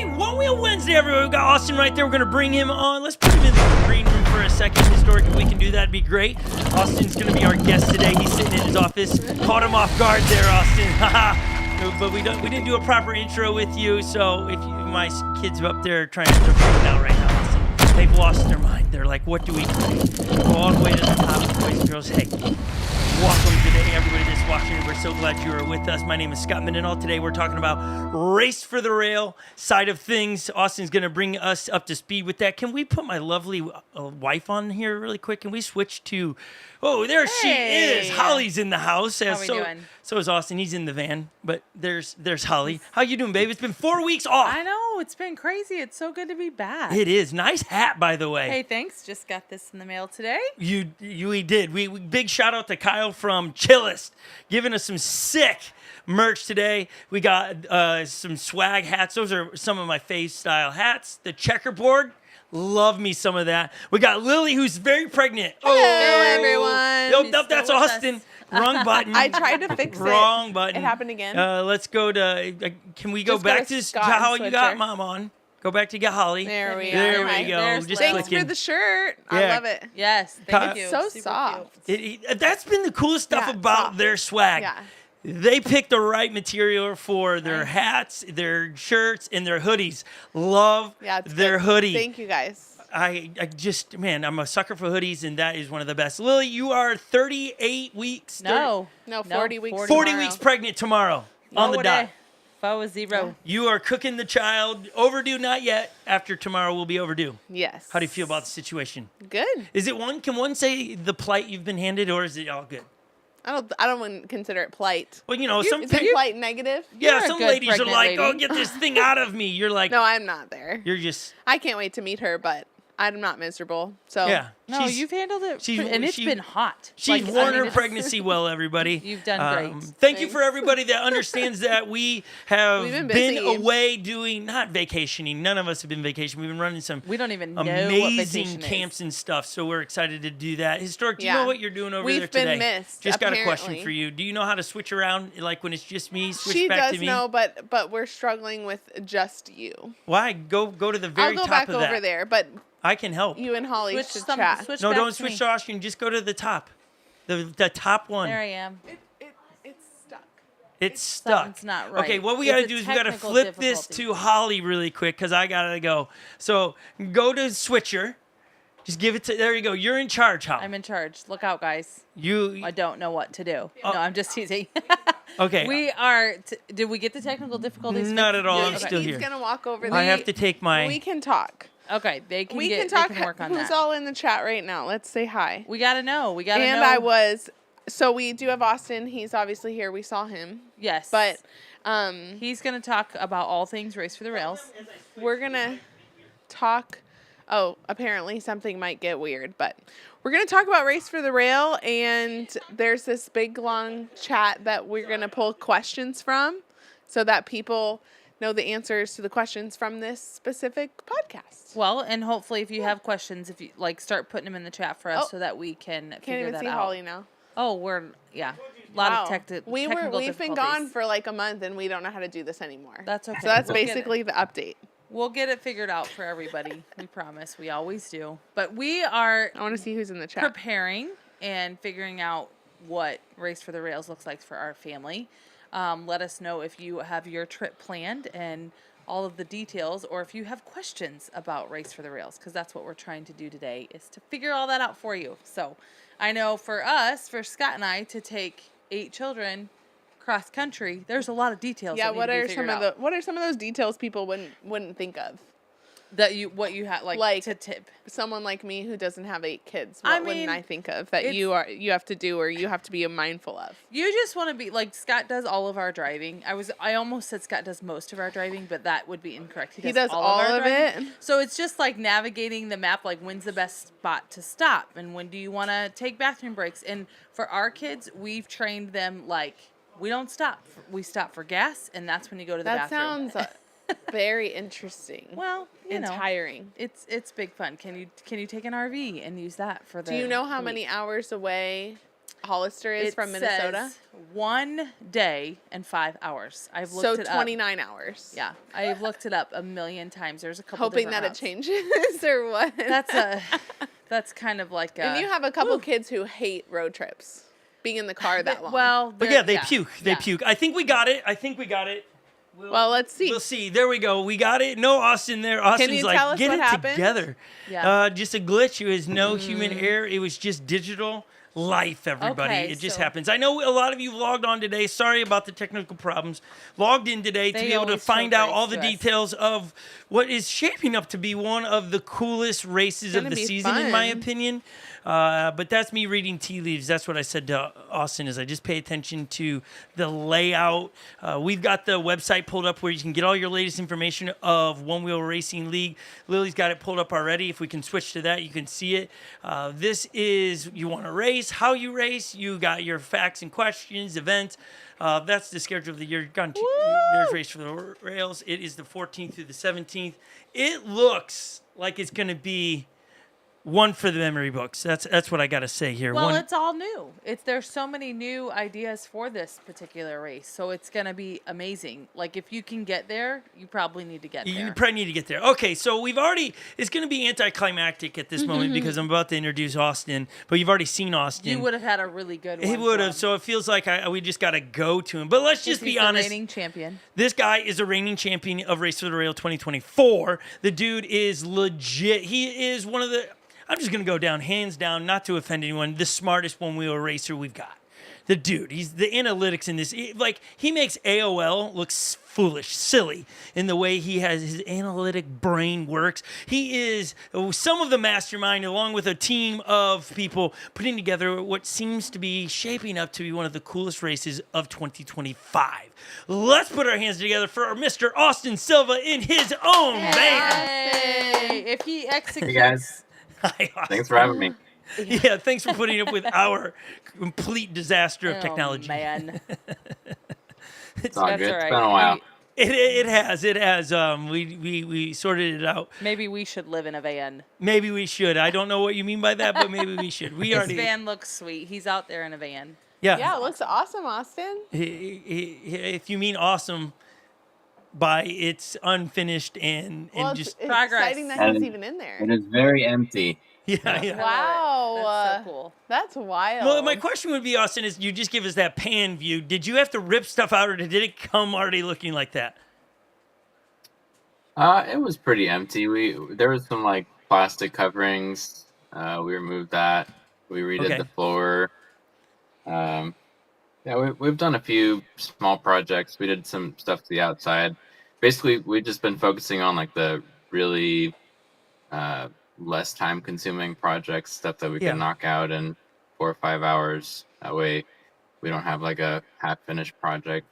Happy One Wheel Wednesday, everyone. We got Austin right there. We're going to bring him on. Let's put him in the green room for a second. Historic, if we can do that, it'd be great. Austin's going to be our guest today. He's sitting in his office. Caught him off guard there, Austin. But we didn't do a proper intro with you, so if my kids are up there they're freaking out right now, Austin. They've lost their mind. They're like, what do we do? Go all the way to the top, boys and girls. Hey, welcome today, everybody that's watching. We're so glad you are with us. My name is Scot Mendenhall. Today we're talking about race for the rail side of things. Austin's going to bring us up to speed with that. Can we put my lovely wife on here really quick? Can we switch to... Oh, there she is. Holly's in the house. How we doing? So is Austin. He's in the van. But there's Holly. How you doing, babe? It's been 4 weeks off. I know. It's been crazy. It's so good to be back. It is. Nice hat, by the way. Hey, thanks. Just got this in the mail today. We did. We big shout out to Kyle from Chillest, giving us some sick merch today. We got some swag hats. Those are some of my fave style hats. The checkerboard. Love me some of that. We got Lily, who's very pregnant. Hello, everyone. Nope, that's Austin. Wrong button. I tried to fix it. Wrong button. It happened again. Let's go to. Can we go Just back go to to Scot how and you got switcher. Mom on? Go back to get Holly. There we There are. we go. There's Just Lily. Thanks clicking. for the shirt. Yeah. I love it. Yes, Kyle- thank you. So Super soft. cute. That's been the coolest stuff Yeah, about soft. their swag. Yeah. They picked the right material for their hats, their shirts, and their hoodies. Love Yeah, it's their good. hoodie. Thank you, guys. I just, man, I'm a sucker for hoodies, and that is one of the best. Lily, you are 38 weeks. No. 40 weeks. 40 tomorrow. weeks pregnant tomorrow on the dot. Foe is 0. You are cooking the child. Overdue, not yet. After tomorrow, will be overdue. Yes. How do you feel about the situation? Good. Is it one? Can one say the plight you've been handed, or is it all good? I don't consider it plight. Well, some Is it plight negative? yeah, You're a some good ladies are pregnant like, lady. "Oh, get this thing out of me." You're like, No, I'm not there. you're just I can't wait to meet her, but I'm not miserable. So yeah. No, you've handled it, and it's been hot. She's Like, worn her it's- pregnancy well, everybody. You've done great. Thank you for Thanks. everybody that understands that we have We've been been busy. away doing, not vacationing. None of us have been vacationing. We've been running some We don't even know what amazing vacation camps is. and stuff, so we're excited to do that. Historic, do you Yeah. know what you're doing over We've there been today? missed, Just got a question apparently. for you. Do you know how to switch around, like when it's just me, switch she back does to me? know, but we're struggling with just you. Why? Go to the very I'll go top back of over that. there, but I can help. you and Holly should chat. No, back don't to switch me. to Austrian. Just go to the top. The top one. There I am. It's stuck. It's stuck. Something's not right. Okay, what we It's got to a do is we got to technical flip this difficulty. to Holly really quick because I got to go. So go to switcher. Just give it to, there you go. You're in charge, Holly. I'm in charge. Look out, guys. You, I don't know what to do. Oh. No, I'm just teasing. okay. We are. Did we get the technical difficulties? Not at all. I'm Okay. still He's here. gonna walk over there. I have to take my, We can talk. Okay, they can We get. can talk. They can work on Who's that. all in the chat right now? Let's say hi. We gotta know. We gotta And know. So we do have Austin. He's obviously here. We saw him. Yes, But he's gonna talk about all things race for the rails. we're gonna talk. Oh, apparently something might get weird, but we're gonna talk about Race for the Rail, and there's this big long chat that we're gonna pull questions from, so that people know the answers to the questions from this specific podcast. Well, and hopefully, if you have questions, if you start putting them in the chat for us, Oh. so that we can Can't figure even that see out. Holly now. Oh, a lot Wow. of technical We've been difficulties. gone for like a month, and we don't know how to do this anymore. That's okay. So that's We'll get it. basically the update. We'll get it figured out for everybody. We promise. We always do. But we are I want to see who's in the chat. preparing and figuring out what Race for the Rails looks like for our family. Let us know if you have your trip planned and all of the details, or if you have questions about Race for the Rails, because that's what we're trying to do today, is to figure all that out for you. So I know for us, for Scott and I, to take 8 children cross country, there's a lot of details. Yeah, that need what to be are figured some of out. what are some of those details people wouldn't think of? That what you have Like- to tip. Someone like me who doesn't have 8 kids, what I wouldn't mean, I think of that it's- you have to do, or you have to be mindful of? You just want to be like Scott does all of our driving. I almost said Scott does most of our driving, but that would be incorrect. He does all our of driving. it? So it's just like navigating the map, like when's the best spot to stop and when do you want to take bathroom breaks. And for our kids, we've trained them like we don't stop. We stop for gas, and that's when you go to the That bathroom. sounds very interesting. well, you and know, tiring. it's big fun. Can you take an RV and use that for the Do you know how week? many hours away Hollister is It from Minnesota? says 1 day and 5 hours. I've looked So it up. 29 hours. Yeah, I've looked it up a million times. There's a couple Hoping that different it routes. changes or what? That's kind of like a. And you have a couple kids who hate road trips, being in the car that long. Well, But yeah, they puke. They puke. I think we got it. Well, let's see. We'll see. There we go. We got it. No Austin there. Austin's you like, tell us get what it happened? together. Yeah. Just a glitch. It was no human error. It was just digital life, everybody. Okay, it just so- happens. I know a lot of you logged on today. Sorry about the technical problems. Logged in today to They be able to always show find out grace all the to us. details of what is shaping up to be one of the coolest races of gonna the be season, in my fun. opinion. But that's me reading tea leaves. That's what I said to Austin is I just pay attention to the layout. We've got the website pulled up where you can get all your latest information of One Wheel Racing League. Lily's got it pulled up already. If we can switch to that, you can see it. This is you want to race, how you race. You got your facts and questions, events. That's the schedule of the year. There's Race for the Rails. It is the 14th through the 17th. It looks like it's going to be one for the memory books. That's what I got to say here. Well, One, it's all new. There's so many new ideas for this particular race, so it's gonna be amazing. Like if you can get there, you probably need to get there. you probably need to get there. Okay, so it's going to be anticlimactic at this moment because I'm about to introduce Austin, but you've already seen Austin. You would have had a really good one. He would have, so it feels like we just got to go to him. But let's just be honest. Reigning champion. This guy is a reigning champion of Race for the Rail 2024. The dude is legit. He is one of the, I'm just going to go down, hands down, not to offend anyone, the smartest one-wheel racer we've got. The dude, he's the analytics in this. He makes AOL look foolish, silly in the way he has his analytic brain works. He is some of the mastermind, along with a team of people, putting together what seems to be shaping up to be one of the coolest races of 2025. Let's put our hands together for our Mr. Austin Silva in his own van. Hey, if he executes. Hey guys, Hi, Austin. thanks for having me. Yeah, thanks for putting up with our complete disaster of technology. Oh, man. It's all That's good. all It's right. been a while. It has. We sorted it out. Maybe we should live in a van. Maybe we should. I don't know what you mean by that, but maybe we should. We His already. van looks sweet. He's out there in a van. Yeah, it looks awesome, Austin. If you mean awesome by it's unfinished and Well, just it's Progress. exciting that And he's even in there. It is very empty. yeah. Wow. That's so cool. That's wild. Well, my question would be, Austin, is you just give us that pan view. Did you have to rip stuff out, or did it come already looking like that? It was pretty empty. There was some like plastic coverings. We removed that. We redid Okay. the floor. Yeah, we've done a few small projects. We did some stuff to the outside. Basically, we've just been focusing on like the really less time consuming projects, stuff that we Yeah. can knock out in 4 or 5 hours. That way we don't have like a half finished project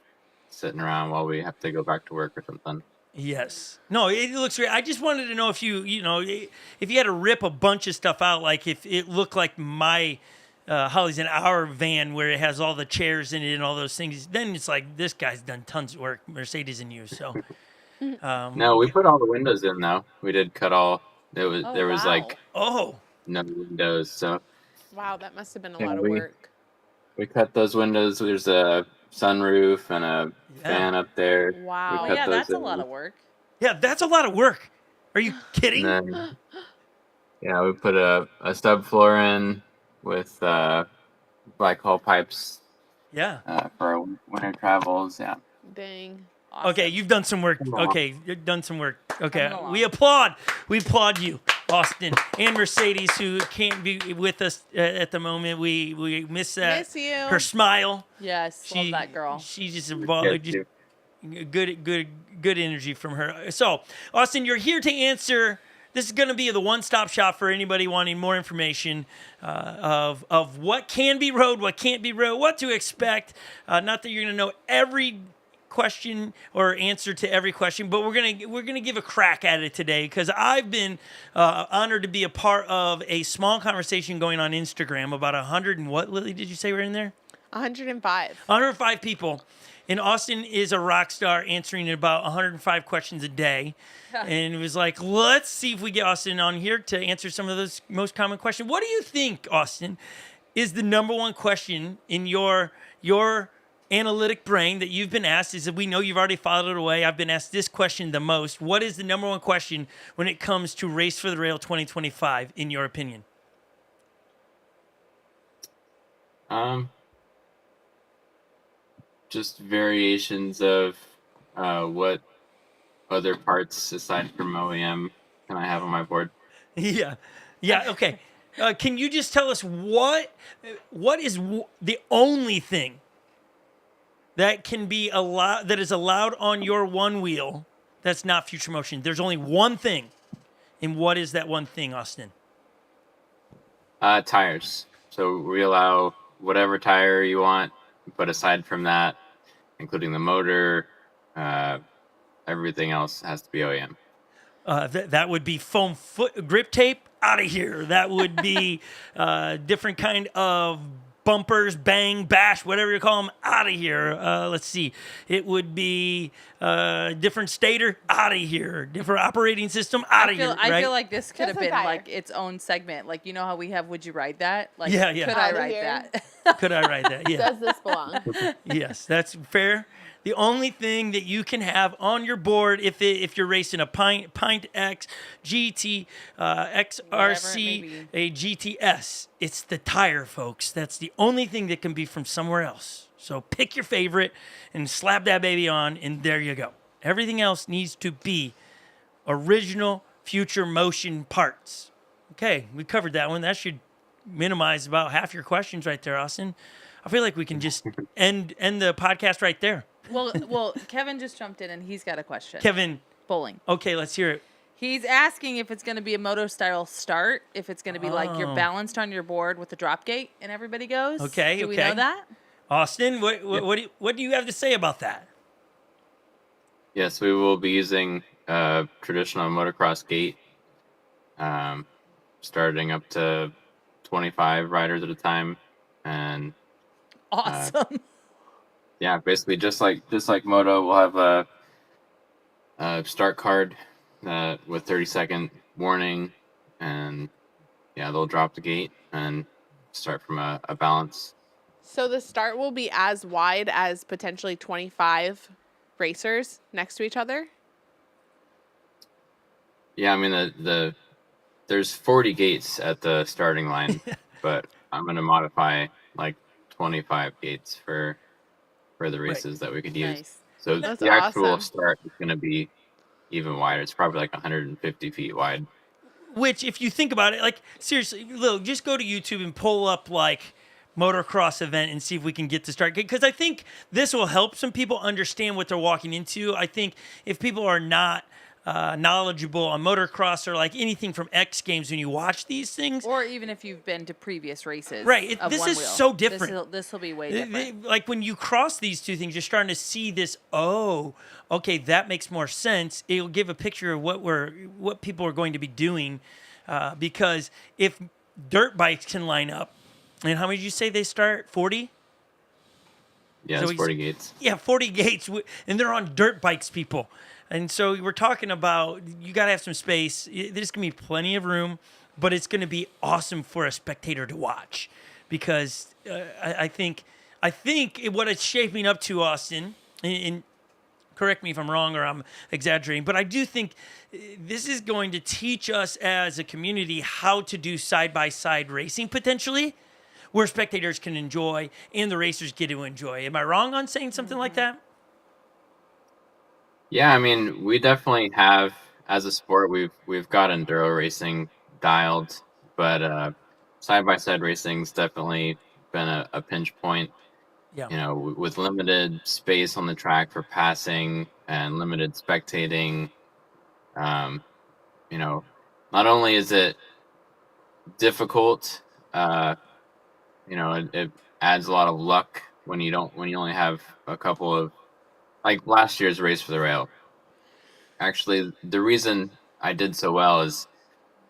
sitting around while we have to go back to work or something. Yes. No, it looks great. I just wanted to know if if you had to rip a bunch of stuff out, like if it looked like my Holly's in our van where it has all the chairs in it and all those things, then it's like this guy's done tons of work, Mercedes and you. So No, we put all the windows in though. We did cut all. There was wow. like oh, no windows, so Wow, that must have been a Yeah, lot of we- work. we cut those windows. There's a sunroof and a fan up there. Wow. Oh, cut yeah, those that's a in. lot of work. yeah, that's a lot of work. Are you kidding? And then, yeah, we put a subfloor in with black hole pipes Yeah. for our winter travels. Yeah. Dang. Awesome. Okay, you've done some work. Come on. Okay, you've done some work. Okay, Coming along. we applaud. We applaud you, Austin and Mercedes, who can't be with us at the moment. We miss that. Miss you. Her smile. Yes, love that girl. She's just Yes, just too. good energy from her. So, Austin, you're here to answer. This is going to be the one-stop shop for anybody wanting more information of what can be rode, what can't be rode, what to expect. Not that you're going to know every question or answer to every question, but we're gonna give a crack at it today because I've been honored to be a part of a small conversation going on Instagram about 100 and what, Lily, did you say we're in there? 105. 105 people. And Austin is a rock star answering about 105 questions a day. And it was like, let's see if we get Austin on here to answer some of those most common questions. What do you think, Austin? is the number one question in your analytic brain that you've been asked? Is that we know you've already filed it away. I've been asked this question the most. What is the number one question when it comes to Race for the Rail 2025, in your opinion? Just variations of what other parts aside from OEM can I have on my board? Yeah. Okay. Can you just tell us what is the only thing that can be allowed, that is allowed on your one wheel that's not future motion? There's only one thing, and what is that one thing, Austin? Tires. So we allow whatever tire you want, but aside from that, including the motor, everything else has to be OEM. That would be foam foot grip tape, out of here. That would be different kind of bumpers, bang, bash, whatever you call them, out of here. Let's see. It would be different stator, out of here. Different operating system, out of here. Right? I feel like this could Just have a been tire. like its own segment. Like, you know how we have Would You Ride That? Like, Yeah. Could I Outta write here. that? Could I write that? Yeah. Does this belong? Yes, that's fair. The only thing that you can have on your board if you're racing a Pint X, GT, XRC, be. a GTS, it's the tire, folks. That's the only thing that can be from somewhere else. So pick your favorite and slap that baby on, and there you go. Everything else needs to be original future motion parts. Okay, we covered that one. That should minimize about half your questions right there, Austin. I feel like we can just end the podcast right there. Well, Kevin just jumped in and he's got a question. Kevin, Bowling. okay, let's hear it. He's asking if it's going to be a moto style start, if it's going to be like you're Oh. balanced on your board with the drop gate and everybody goes. Okay, Do we okay. know that? Austin, what do you have to say about that? Yes, we will be using traditional motocross gate, starting up to 25 riders at a time, and Awesome. yeah, basically just like moto, we'll have a start card with 30-second warning, and yeah, they'll drop the gate and start from a balance. So the start will be as wide as potentially 25 racers next to each other? Yeah, I mean there's 40 gates at the starting line, but I'm gonna modify like 25 gates for the races that we could use. Nice. So That's the actual awesome. start is gonna be even wider. It's probably like 150 feet wide. Which, if you think about it, like seriously, Lil, just go to YouTube and pull up like motocross event and see if we can get to start, because I think this will help some people understand what they're walking into. I think if people are not knowledgeable on motocross or like anything from X Games, when you watch these things, Or even if you've been to previous races. Right, of this one is wheel. so different. This will be way different. like when you cross these two things, you're starting to see this. Oh, okay, that makes more sense. It'll give a picture of what people are going to be doing, because if dirt bikes can line up, and how many did you say they start? 40? Yeah, So it's he's- 40 gates. Yeah, 40 gates, and they're on dirt bikes, people. And so we're talking about you got to have some space. There's going to be plenty of room, but it's going to be awesome for a spectator to watch, because I think what it's shaping up to, Austin, and correct me if I'm wrong or I'm exaggerating, but I do think this is going to teach us as a community how to do side-by-side racing potentially, where spectators can enjoy and the racers get to enjoy. Am I wrong on saying something like that? Yeah, I mean, we definitely have, as a sport, we've got enduro racing dialed, but side-by-side racing's definitely been a pinch point. Yeah. You know, with limited space on the track for passing and limited spectating. You know, not only is it difficult, you know, it adds a lot of luck when you only have a couple of, like last year's Race for the Rail. Actually, the reason I did so well is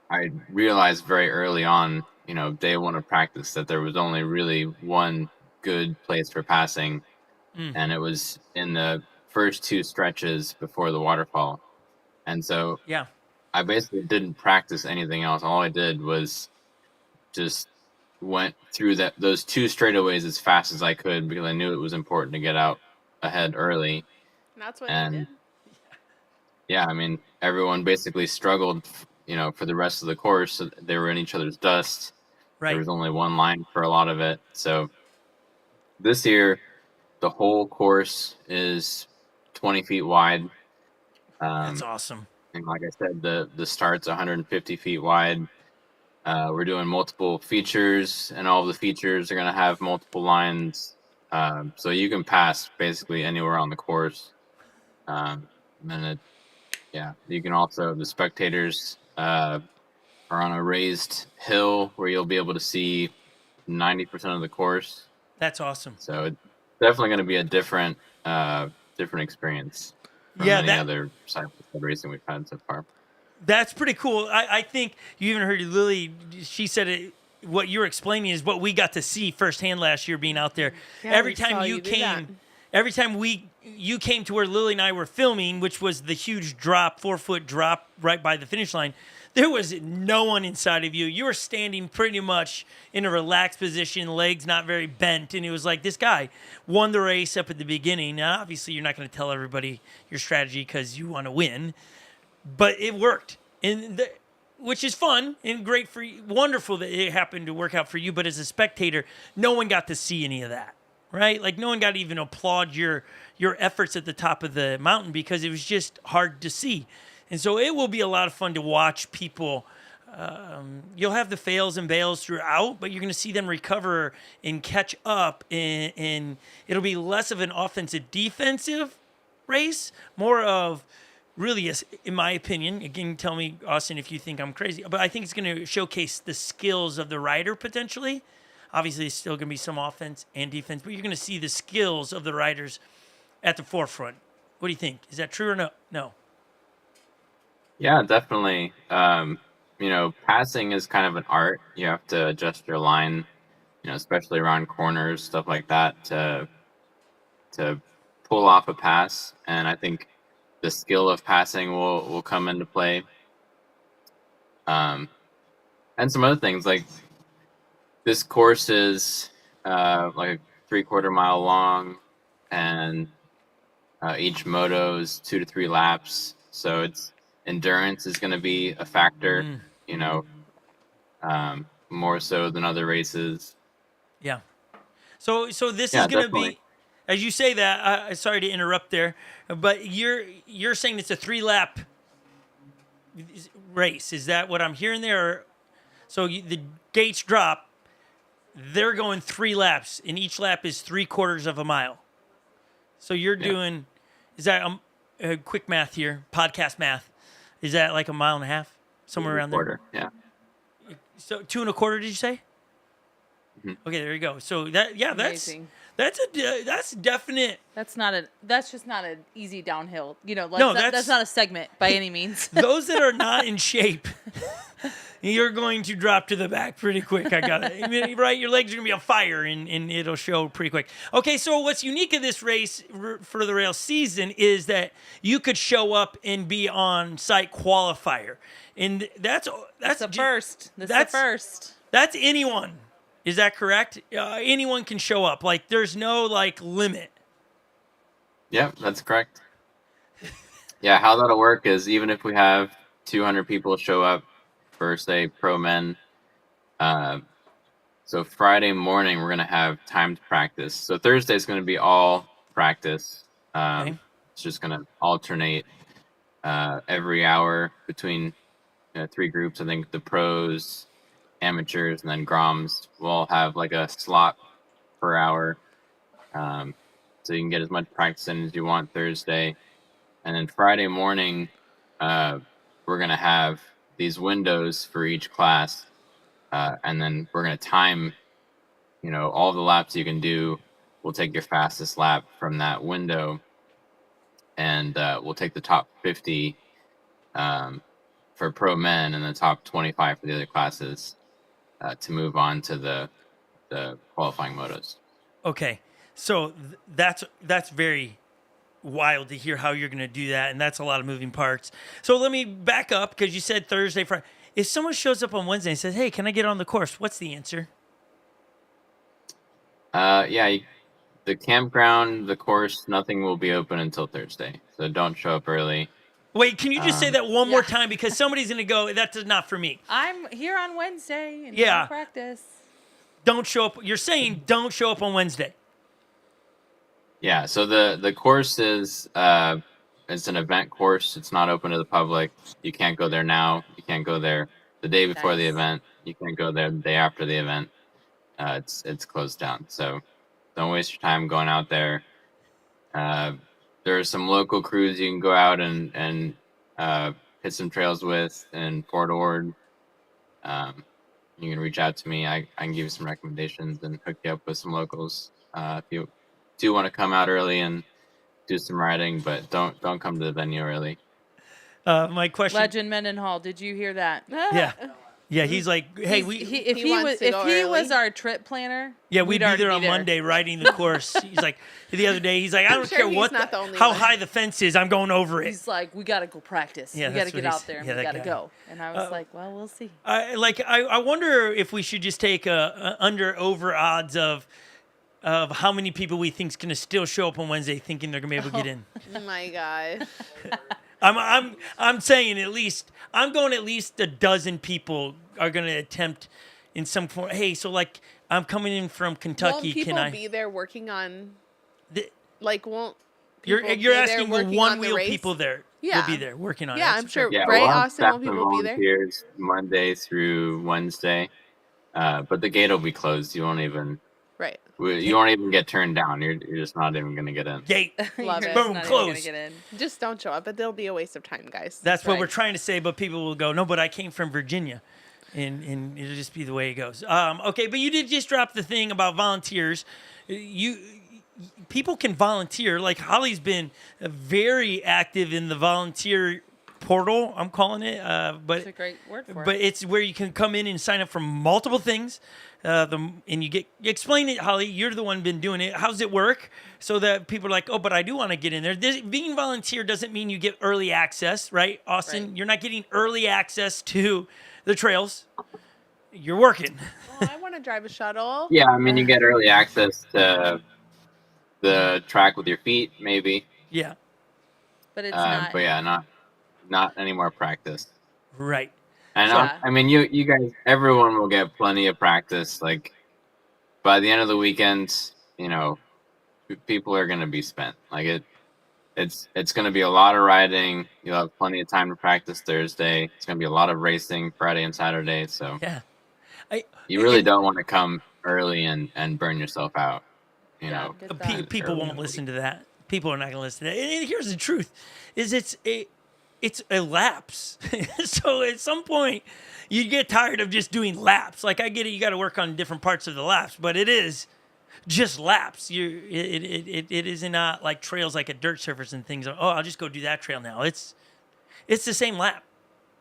I realized very early on, you know, day one of practice, that there was only really one good place for passing, and it was in the first two stretches before the waterfall. And so Yeah. I basically didn't practice anything else. All I did was just went through those two straightaways as fast as I could because I knew it was important to get out ahead early. And that's what you And did. yeah, I mean, everyone basically struggled, for the rest of the course. So they were in each other's dust. There Right. was only one line for a lot of it. So this year, the whole course is 20 feet wide. That's awesome. And like I said, the start's 150 feet wide. We're doing multiple features, and all of the features are going to have multiple lines. So you can pass basically anywhere on the course. And you can also, the spectators are on a raised hill where you'll be able to see 90% of the course. That's awesome. So it's definitely going to be a different experience from Yeah, any other cycle racing we've had so far. that's pretty cool. I think you even heard Lily. She said it. What you're explaining is what we got to see firsthand last year being out there. Yeah, Every we saw time you you do that. came, every time you came to where Lily and I were filming, which was the huge drop, 4-foot drop right by the finish line, there was no one inside of you. You were standing pretty much in a relaxed position, legs not very bent, and it was like this guy won the race up at the beginning. Now, obviously, you're not going to tell everybody your strategy because you want to win, but it worked, which is fun and great for you. Wonderful that it happened to work out for you. But as a spectator, no one got to see any of that, right? Like no one got to even applaud your efforts at the top of the mountain because it was just hard to see. And so it will be a lot of fun to watch people. You'll have the fails and bails throughout, but you're going to see them recover and catch up. And it'll be less of an offensive defensive race, more of really, in my opinion, again, tell me, Austin, if you think I'm crazy, but I think it's going to showcase the skills of the rider potentially. Obviously, it's still going to be some offense and defense, but you're going to see the skills of the riders at the forefront. What do you think? Is that true or no? No. Yeah, definitely. Passing is kind of an art. You have to adjust your line, especially around corners, stuff like that, to pull off a pass. And I think the skill of passing will come into play. And some other things like this course is like a 3/4 mile long, and each moto is 2 to 3 laps. So it's endurance is going to be a factor, more so than other races. Yeah. So this is going to be, as you say that. Sorry to interrupt there, but you're saying it's a 3-lap race. Is that what I'm hearing there? So the gates drop. They're going 3 laps, and each lap is 3/4 of a mile. So you're doing, is that quick math here, podcast math? Is that like a mile and a half, somewhere around there? Yeah. So 2 1/4, did you say? Mm-hmm. Okay, there you go. So that's definite. That's just not an easy downhill. No, that's not a segment by any means. Those that are not in shape, you're going to drop to the back pretty quick. I got it. I mean, right? Your legs are going to be on fire, and it'll show pretty quick. Okay, so what's unique in this race for the rail season is that you could show up and be on site qualifier, and that's the first. That's the first. That's anyone. Is that correct? Anyone can show up. Like there's no limit. Yeah, that's correct. Yeah, how that'll work is even if we have 200 people show up for, say, pro men, so Friday morning we're going to have timed practice. So Thursday is going to be all practice. Okay. It's just going to alternate every hour between 3 groups. I think the pros, amateurs, and then Groms will all have like a slot per hour. So you can get as much practice in as you want Thursday. And then Friday morning, we're going to have these windows for each class. And then we're going to time, all the laps you can do. We'll take your fastest lap from that window. And we'll take the top 50 for pro men and the top 25 for the other classes to move on to the qualifying motos. Okay, so that's very wild to hear how you're going to do that, and that's a lot of moving parts. So let me back up because you said Thursday, Friday. If someone shows up on Wednesday and says, "Hey, can I get on the course?" What's the answer? The campground, the course, nothing will be open until Thursday. So don't show up early. Wait, can you just say that one more Yeah. time? Because somebody's going to go, that's not for me. I'm here on Wednesday and Yeah. we'll practice. Don't show up. You're saying don't show up on Wednesday. Yeah, so the course is it's an event course. It's not open to the public. You can't go there now. You can't go there the day before the Nice. event. You can't go there the day after the event. It's closed down. So don't waste your time going out there. There are some local crews you can go out and hit some trails with in Fort Ord. You can reach out to me. I can give you some recommendations and hook you up with some locals if you do want to come out early and do some riding, but don't come to the venue early. My question. Legend Mendenhall, did you hear that? Yeah, he's like, hey, If He he wants was to go was early. our trip planner, yeah, we'd we'd be already there on Monday riding the course. He's like, the other day, he's like, I don't sure care he's what, not the only how one. high the fence is, I'm going over it. He's like, we got to go practice. Yeah, we got to that's get what out he's- there and yeah, we that got to guy. go. And I was like, well, we'll see. I wonder if we should just take a under-over odds of how many people we think's gonna still show up on Wednesday, thinking they're gonna be able to get in. Oh my gosh. I'm saying at least I'm going at least a dozen people are gonna attempt in some form. Hey, so like I'm coming in from Kentucky. Won't people Can I? be there working on, The- won't you're people be you're there asking the working one on the wheel race? people there. Yeah. Will be there working on it. Yeah, That's I'm fair. sure. Yeah, Right, we'll have Austin, staff won't and people be there? volunteers Monday through Wednesday, but the gate will be closed. You won't even Right. get turned down. You're just not even gonna get in. Gate. Love You're it. just Boom, not even close. gonna get in. Just don't show up, but it'll be a waste of time, guys. That's what right. we're trying to say, but people will go, no, but I came from Virginia. And it'll just be the way it goes. Okay, but you did just drop the thing about volunteers. People can volunteer. Like Holly's been very active in the volunteer portal, I'm calling it. It's a great word for But it. it's where you can come in and sign up for multiple things. And you explain it, Holly. You're the one been doing it. How's it work? So that people are like, oh, but I do want to get in there. Being volunteer doesn't mean you get early access, right, Austin? Right. You're not getting early access to the trails. You're working. Oh, I want to drive a shuttle. Yeah, I mean you get early access to the track with your feet, maybe. Yeah, But it's not. But yeah, not any more practice. right. And Yeah. I mean, you guys, everyone will get plenty of practice. Like by the end of the weekend, people are gonna be spent. Like it's gonna be a lot of riding. You'll have plenty of time to practice Thursday. It's gonna be a lot of racing Friday and Saturday. So Yeah. you really don't want to come early and burn yourself out. You Yeah, know, good Pe- thought. people early won't in the listen to that. People are not going to listen to that. And here's the truth: is it's a lapse. So at some point, you get tired of just doing laps. Like I get it, you got to work on different parts of the laps, but it is just laps. It is not like trails like at dirt surface and things. Oh, I'll just go do that trail now. It's the same lap.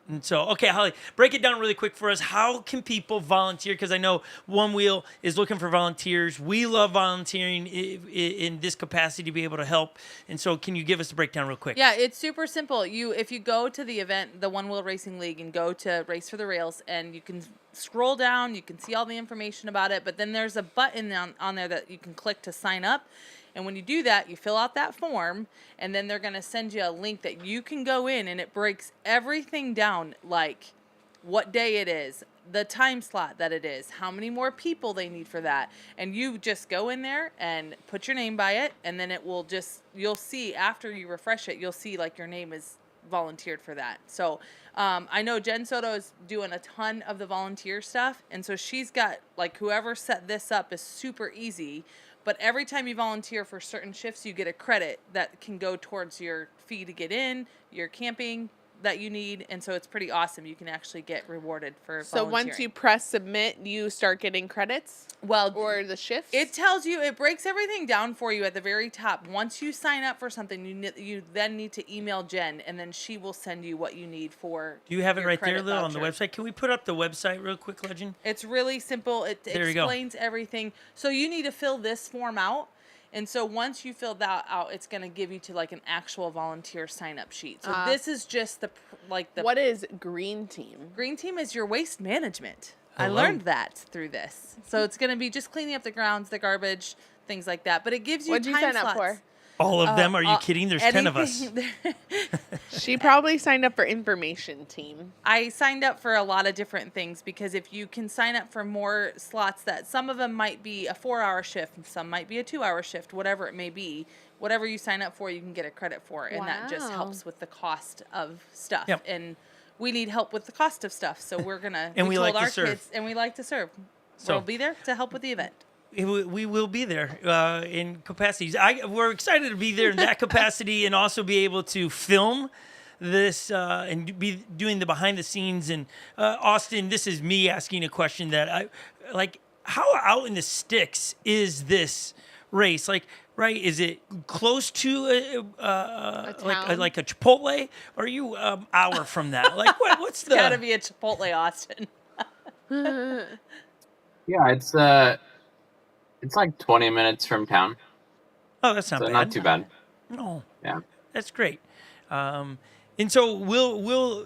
And so, okay, Holly, break it down really quick for us. How can people volunteer? Because I know Onewheel is looking for volunteers. We love volunteering in this capacity to be able to help. And so, can you give us a breakdown real quick? Yeah, it's super simple. If you go to the event, the One Wheel Racing League, and go to Race for the Rails, and you can scroll down, you can see all the information about it. But then there's a button on there that you can click to sign up. And when you do that, you fill out that form, and then they're going to send you a link that you can go in, and it breaks everything down, like what day it is, the time slot that it is, how many more people they need for that. And you just go in there and put your name by it, and then it will you'll see after you refresh it, you'll see like your name is volunteered for that. So I know Jen Soto is doing a ton of the volunteer stuff, and so she's got, like, whoever set this up is super easy. But every time you volunteer for certain shifts, you get a credit that can go towards your fee to get in, your camping that you need. And so it's pretty awesome. You can actually get rewarded for So volunteering. once you press submit, you start getting credits Well, or the shifts? it tells you, it breaks everything down for you at the very top. Once you sign up for something, you then need to email Jen, and then she will send you what you need for. Do you have it your right there, credit Lil, on the voucher. website? Can we put up the website real quick, Legend? It's really simple. It There you go. explains everything. So you need to fill this form out. And so once you fill that out, it's going to give you to like an actual volunteer sign-up sheet. So this is just the What is green team? green team is your waste management. I Hello. learned that through this. So it's going to be just cleaning up the grounds, the garbage, things like that. But it gives you What'd you time sign up slots. for? All of them? Are you kidding? There's 10 of us. Anything- She probably signed up for information team. I signed up for a lot of different things because if you can sign up for more slots, that some of them might be a 4-hour shift, some might be a 2-hour shift, whatever it may be. Whatever you sign up for, you can get a credit for, and that just Wow. helps with the cost of stuff. Yep. And we need help with the cost of stuff, so we're gonna. And we told like to our serve. kids, and we like to serve. So- We'll be there to help with the event. We will be there in capacities. We're excited to be there in that capacity and also be able to film this and be doing the behind the scenes. And Austin, this is me asking a question that I like. How out in the sticks is this race? Like, right? Is it close to town? like a Chipotle? Or are you an hour from that? Like, what's the? Gotta be a Chipotle, Austin. Yeah, it's like 20 minutes from town, Oh, that's not so bad. not too bad. No. Yeah. That's great. And so we'll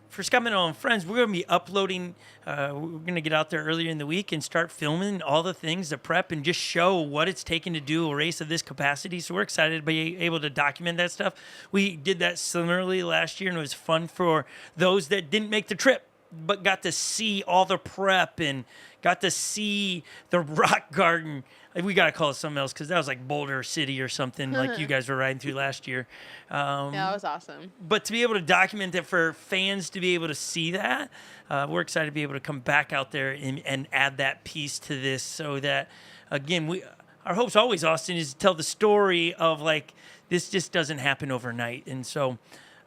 for Scot Mendenhall and Friends, we're going to be uploading. We're going to get out there earlier in the week and start filming all the things, the prep, and just show what it's taken to do a race of this capacity. So we're excited to be able to document that stuff. We did that similarly last year, and it was fun for those that didn't make the trip, but got to see all the prep and got to see the rock garden. We got to call it something else because that was like Boulder City or something like you guys were riding through last year. Yeah, that was awesome. But to be able to document that for fans to be able to see that, we're excited to be able to come back out there and add that piece to this so that, again, our hopes always, Austin, is to tell the story of like this just doesn't happen overnight. And so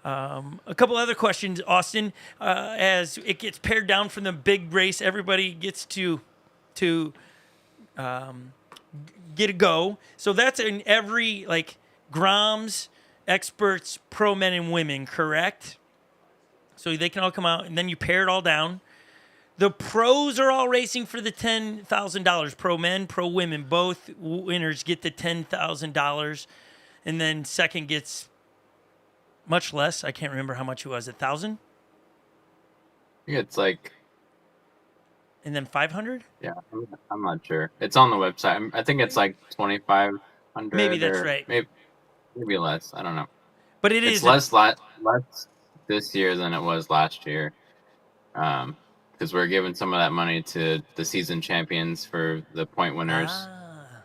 a couple other questions, Austin, as it gets pared down from the big race, everybody gets to get a go. So that's in every like Groms, experts, pro men and women, correct? So they can all come out and then you pare it all down. The pros are all racing for the $10,000. Pro men, pro women, both winners get the $10,000, and then second gets much less. I can't remember how much it was. 1,000, I think it's like, and then 500. yeah, I'm not sure. It's on the website. I think it's like 2,500. Maybe that's or right. Maybe less. I don't know. But it It's is less this year than it was last year, because we're giving some of that money to the season champions for the point winners.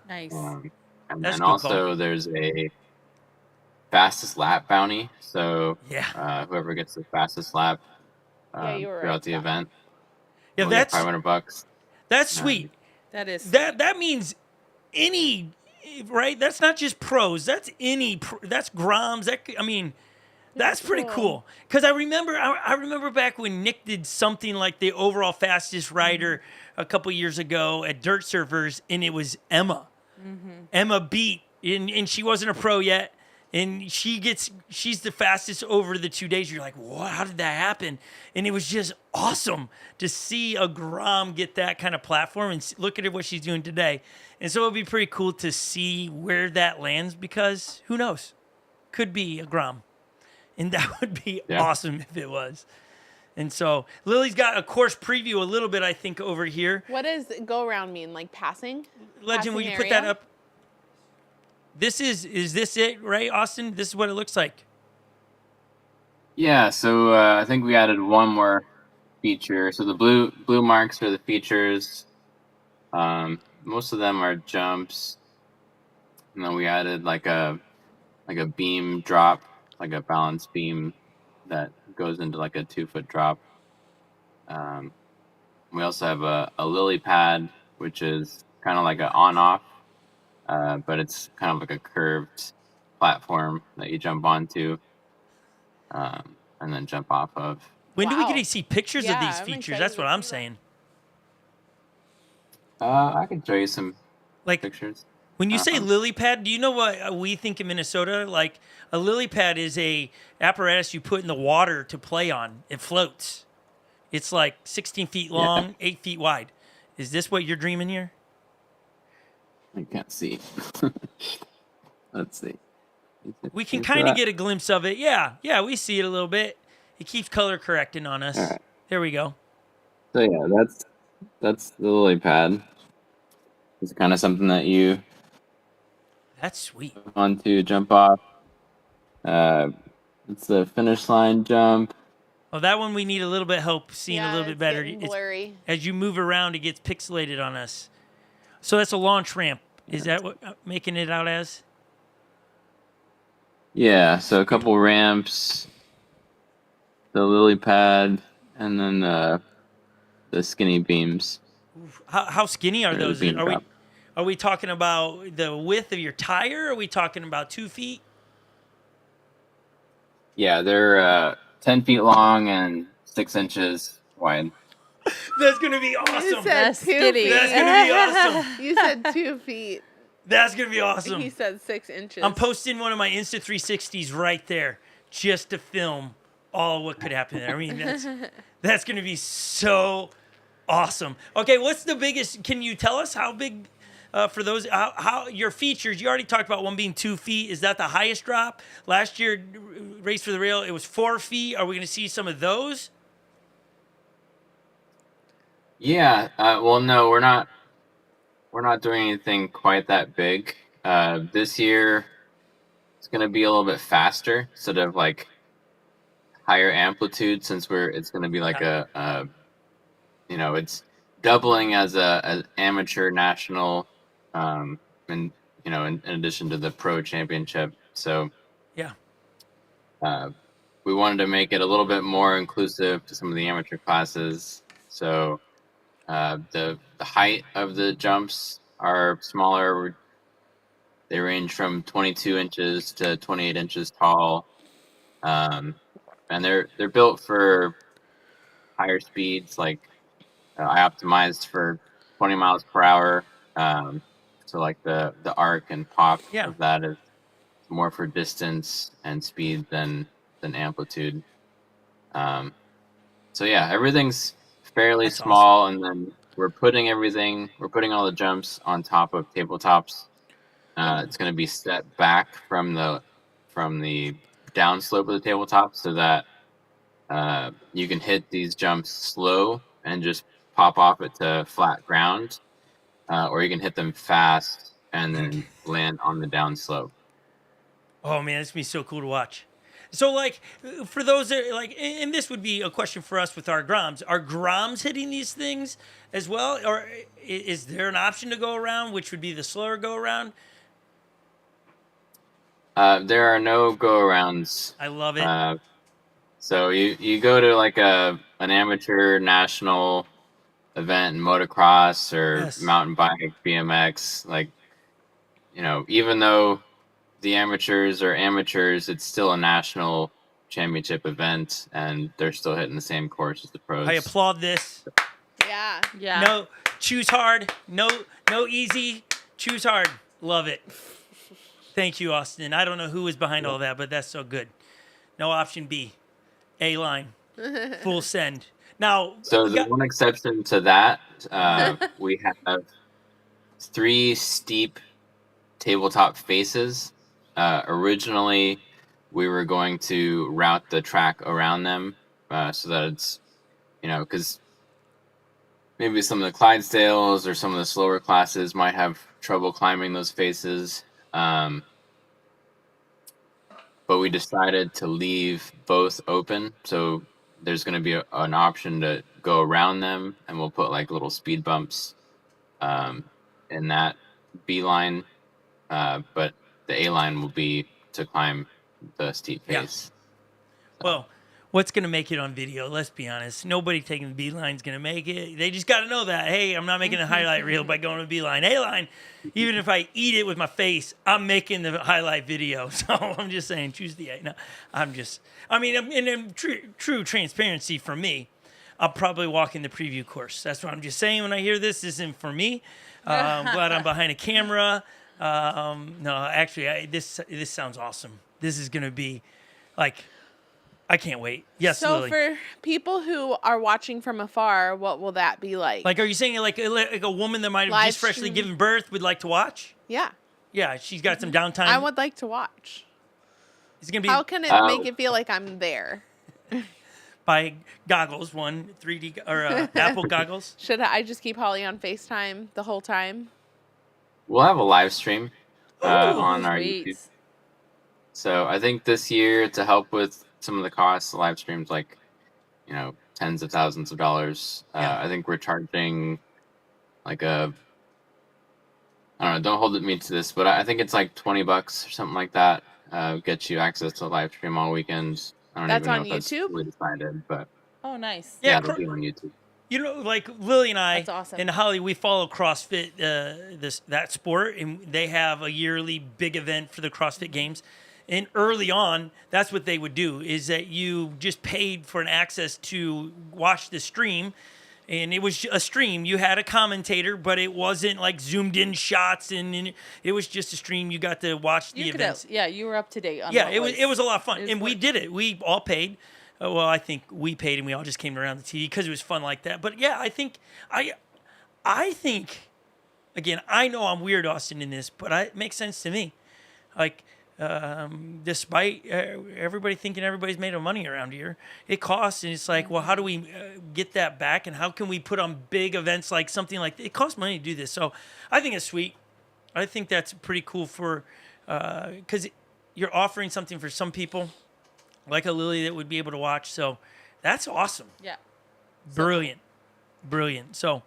Nice. And That's then a good also call. there's a fastest lap bounty. So Yeah. whoever gets the fastest lap Yeah, you were throughout right, the Scott. event, Yeah, will get that's $500. sweet. That is. That means any, right? That's not just pros. That's that's Groms. That's pretty cool. Because I remember back when Nick did something like the overall fastest rider a couple years ago at Dirt Surfers, and it was Emma. Emma beat, and she wasn't a pro yet. And she's the fastest over the 2 days. You're like, what? How did that happen? And it was just awesome to see a Grom get that kind of platform and look at what she's doing today. And so it'd be pretty cool to see where that lands because who knows? Could be a Grom. And that would be awesome if it was. And so Lily's got a course preview a little bit, I think, over here. What does go around mean? Like passing? Legend, will Passing you put that area? up? Is this it, right, Austin? This is what it looks like. Yeah, so I think we added one more feature. So the blue marks are the features. Most of them are jumps. And then we added like a beam drop, like a balance beam that goes into like a 2-foot drop. We also have a lily pad, which is kind of like an on-off, but it's kind of like a curved platform that you jump onto and then jump off of. When do we Wow. get to see pictures of Yeah, these I'm features? excited That's what to I'm see that. saying. I can show you some Like pictures. when you say Uh-huh. lily pad, do you know what we think in Minnesota? Like a lily pad is a apparatus you put in the water to play on. It floats. It's like 16 feet long, 8 feet wide. Is this what you're dreaming here? I can't see. Let's see. We can kind of get a glimpse of it. Yeah, we see it a little bit. It keeps color correcting on us. All right. There we go. So yeah, that's the lily pad. It's kind of something that you That's sweet. want to jump off. It's the finish line jump. Oh, that one we need a little bit help seeing a Yeah, little bit it's better. getting blurry. As you move around, it gets pixelated on us. So that's a launch ramp. Is that what making it out as? Yeah, so a couple ramps, the lily pad, and then the skinny beams. How skinny are Or the those? beam drop. Are we talking about the width of your tire? Are we talking about 2 feet? Yeah, they're 10 feet long and 6 inches wide. That's gonna be You awesome. said That's 2 skinny. feet. That's gonna be awesome. You said 2 feet. That's gonna be awesome. He said 6 inches. I'm posting one of my Insta 360s right there just to film all what could happen there. I mean, that's going to be so awesome. Okay, what's the biggest? Can you tell us how big? For those, how your features? You already talked about one being 2 feet. Is that the highest drop? Last year, Race for the Rail, it was 4 feet. Are we going to see some of those? Yeah, well, no, we're not. We're not doing anything quite that big. This year, it's going to be a little bit faster, instead of like higher amplitude, since it's going to be like it's doubling as an amateur national, and in addition to the pro championship. So Yeah. We wanted to make it a little bit more inclusive to some of the amateur classes. So the height of the jumps are smaller. They range from 22 inches to 28 inches tall, and they're built for higher speeds. Like I optimized for 20 miles per hour. So like the arc and pop Yeah. of that is more for distance and speed than amplitude. So yeah, everything's fairly That's small, and then we're putting all the jumps on top of tabletops. It's going to be set back from the downslope of the tabletop, so that you can hit these jumps slow and just pop off it to flat ground, or you can hit them fast and then land on the downslope. Oh man, this would be so cool to watch. So, like, for those that like, and this would be a question for us with our Groms. Are Groms hitting these things as well, or is there an option to go around, which would be the slower go around? There are no go arounds. I love it. So you go to like an amateur national event in motocross or Yes. mountain bike, BMX. Like, even though the amateurs are amateurs, it's still a national championship event, and they're still hitting the same course as the pros. I applaud this. Yeah. Yeah. No, choose hard. No easy. Choose hard. Love it. Thank you, Austin. I don't know who was behind all that, but that's so good. No option B. A line. Full send. Now, So the one exception to that, we have 3 steep tabletop faces. Originally, we were going to route the track around them, so that it's, because maybe some of the Clydesdales or some of the slower classes might have trouble climbing those faces. But we decided to leave both open, so there's going to be an option to go around them, and we'll put like little speed bumps in that B line, but the A line will be to climb the steep face. well, what's going to make it on video? Let's be honest. Nobody taking the B line's going to make it. They just got to know that. Hey, I'm not making a highlight reel by going to B line. A line, even if I eat it with my face, I'm making the highlight video. So I'm just saying, choose the A. No, in true transparency from me, I'll probably walk in the preview course. That's what I'm just saying when I hear this. This isn't for me. I'm glad I'm behind a camera. No, actually, this sounds awesome. This is going to be like, I can't wait. Yes, So Lily. for people who are watching from afar, what will that be like? Like, are you saying like a woman that might have Live just freshly stream. given birth would like to watch? Yeah. Yeah, she's got some downtime. I would like to watch. It's gonna be. How can it make it feel like I'm there? buy goggles, 3D or Apple goggles. Should I just keep Holly on FaceTime the whole time? We'll have a live stream on Ooh, our Sweet. YouTube. So I think this year, to help with some of the costs, the live streams like, tens of thousands of dollars. Yeah. I think we're charging like I don't know, don't hold me to this, but I think it's like $20 or something like that. Gets you access to live stream all weekend. I don't That's even know on if that's YouTube? fully decided, but Oh, nice. Yeah, it'll be on YouTube. Like Lily and I That's awesome. and Holly, we follow CrossFit, that sport, and they have a yearly big event for the CrossFit Games. And early on, that's what they would do, is that you just paid for an access to watch the stream. And it was a stream. You had a commentator, but it wasn't like zoomed in shots, and it was just a stream. You got to watch the You could events. you were up to date on Yeah, what it was a lot of fun, it was and we worth- did it. We all paid. Well, I think we paid, and we all just came around the TV because it was fun like that. But yeah, I think again, I know I'm weird, Austin, in this, but it makes sense to me. Like, despite everybody thinking everybody's made of money around here, it costs, and it's like, well, how do we get that back, and how can we put on big events like something like it costs money to do this? So I think it's sweet. I think that's pretty cool for because you're offering something for some people, like a Lily, that would be able to watch. So that's awesome. Yeah. Brilliant. So,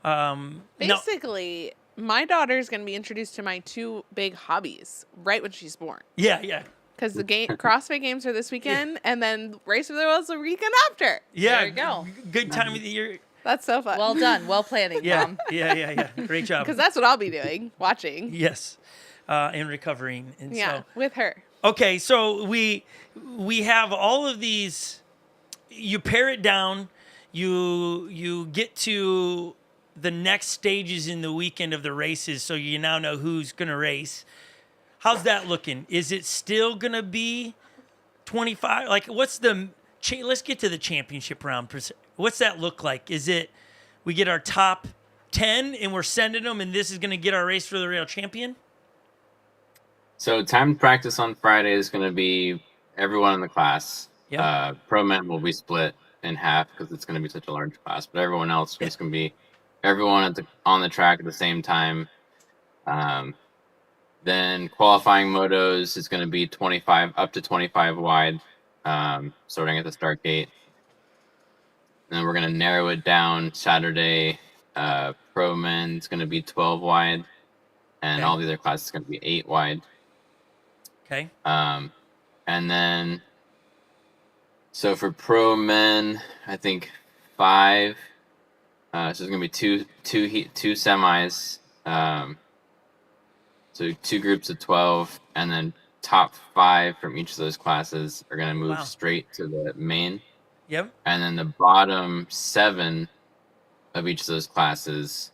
no, Basically, my daughter is going to be introduced to my two big hobbies right when she's born. yeah. Because the CrossFit Games are this weekend, and then Race for the World's the weekend after. Yeah, There you go. Good time of the year. That's so fun. Well done. Well planning, Yeah, Mom. yeah. Great job. Because that's what I'll be doing, watching. Yes, and recovering, and Yeah, with her. Okay, so we have all of these. You pare it down. You get to the next stages in the weekend of the races, so you now know who's going to race. How's that looking? Is it still going to be 25? Like, what's the? Let's get to the championship round. What's that look like? Is it we get our top 10 and we're sending them, and this is going to get our race for the rail champion? So timed practice on Friday is going to be everyone in the class. Yeah. Pro men will be split in half because it's going to be such a large class, but everyone else is going to be everyone on the track at the same time. Then qualifying motos is going to be 25 up to 25 wide, starting at the start gate. And then we're going to narrow it down Saturday. Pro men is going to be 12 wide, and Okay. all the other classes is going to be 8 wide. Okay. And then, so for pro men, I think 5. So there's gonna be two semis. So 2 groups of 12, and then top 5 from each of those classes are gonna move Wow. straight to the main. Yep. And then the bottom 7 of each of those classes,